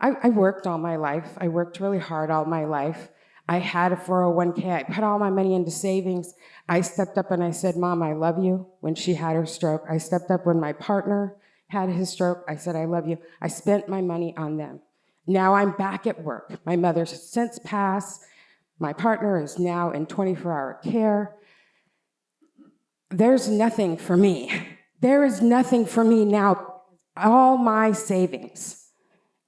I worked all my life. I worked really hard all my life. I had a 401k. I put all my money into savings. I stepped up and I said, Mom, I love you, when she had her stroke. I stepped up when my partner had his stroke. I said, I love you. I spent my money on them. Now I'm back at work. My mother's since passed. My partner is now in 24-hour care. There's nothing for me. There is nothing for me now. All my savings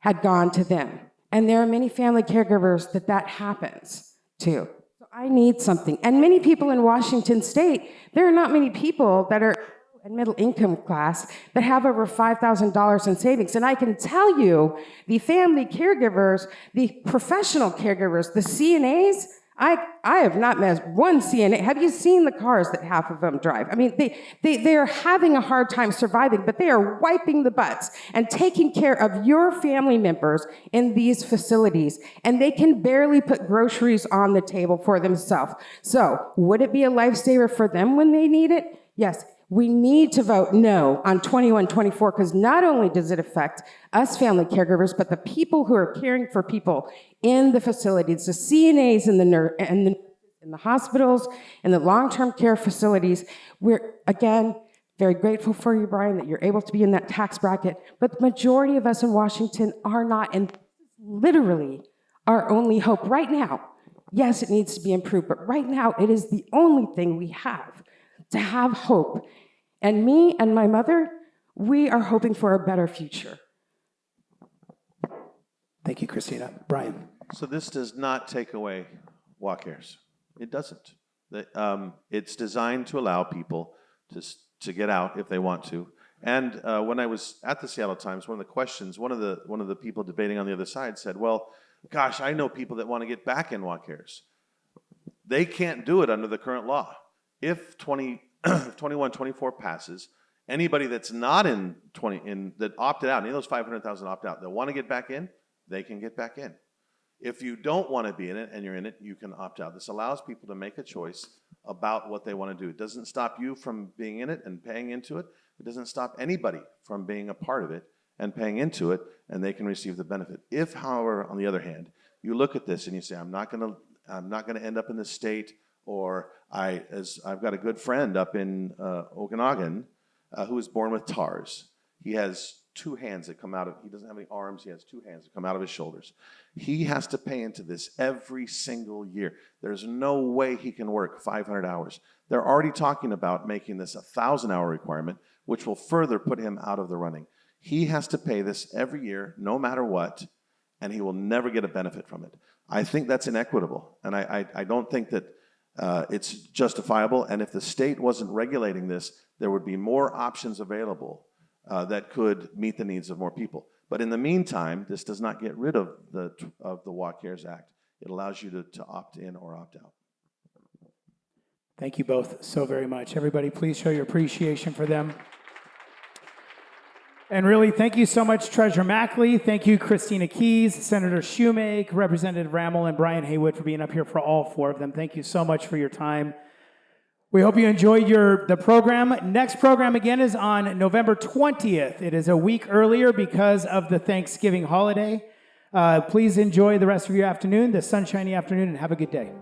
had gone to them. And there are many family caregivers that happens to. So I need something. And many people in Washington State, there are not many people that are in middle income class that have over $5,000 in savings. And I can tell you, the family caregivers, the professional caregivers, the CNAs, I have not met one CNA. Have you seen the cars that half of them drive? I mean, they are having a hard time surviving, but they are wiping the butts and taking care of your family members in these facilities, and they can barely put groceries on the table for themselves. So would it be a lifesaver for them when they need it? Yes. We need to vote no on 2124, because not only does it affect us family caregivers, but the people who are caring for people in the facilities, the CNAs in the hospitals, in the long-term care facilities. We're, again, very grateful for you, Brian, that you're able to be in that tax bracket, but the majority of us in Washington are not, and literally our only hope right now. Yes, it needs to be improved, but right now it is the only thing we have to have hope. And me and my mother, we are hoping for a better future. Thank you, Christina. Brian. So this does not take away walk cares. It doesn't. It's designed to allow people to get out if they want to. And when I was at the Seattle Times, one of the questions, one of the people debating on the other side said, well, gosh, I know people that want to get back in walk cares. They can't do it under the current law. If 2124 passes, anybody that's not that opted out, any of those 500,000 opt out, they'll want to get back in, they can get back in. If you don't want to be in it and you're in it, you can opt out. This allows people to make a choice about what they want to do. It doesn't stop you from being in it and paying into it. It doesn't stop anybody from being a part of it and paying into it, and they can receive the benefit. If, however, on the other hand, you look at this and you say, I'm not going to end up in this state, or I've got a good friend up in Okanagan who was born with TARS. He has two hands that come out of, he doesn't have any arms, he has two hands that come out of his shoulders. He has to pay into this every single year. There's no way he can work 500 hours. They're already talking about making this a 1,000-hour requirement, which will further put him out of the running. He has to pay this every year, no matter what, and he will never get a benefit from it. I think that's inequitable, and I don't think that it's justifiable, and if the state wasn't regulating this, there would be more options available that could meet the needs of more people. But in the meantime, this does not get rid of the Walk Cares Act. It allows you to opt in or opt out. Thank you both so very much. Everybody, please show your appreciation for them. And really, thank you so much, Treasurer Mackley. Thank you, Christina Keys, Senator Shoemake, Representative Rammel, and Brian Haywood for being up here for all four of them. Thank you so much for your time. We hope you enjoyed the program. Next program, again, is on November 20th. It is a week earlier because of the Thanksgiving holiday. Please enjoy the rest of your afternoon, the sunshiny afternoon, and have a good day.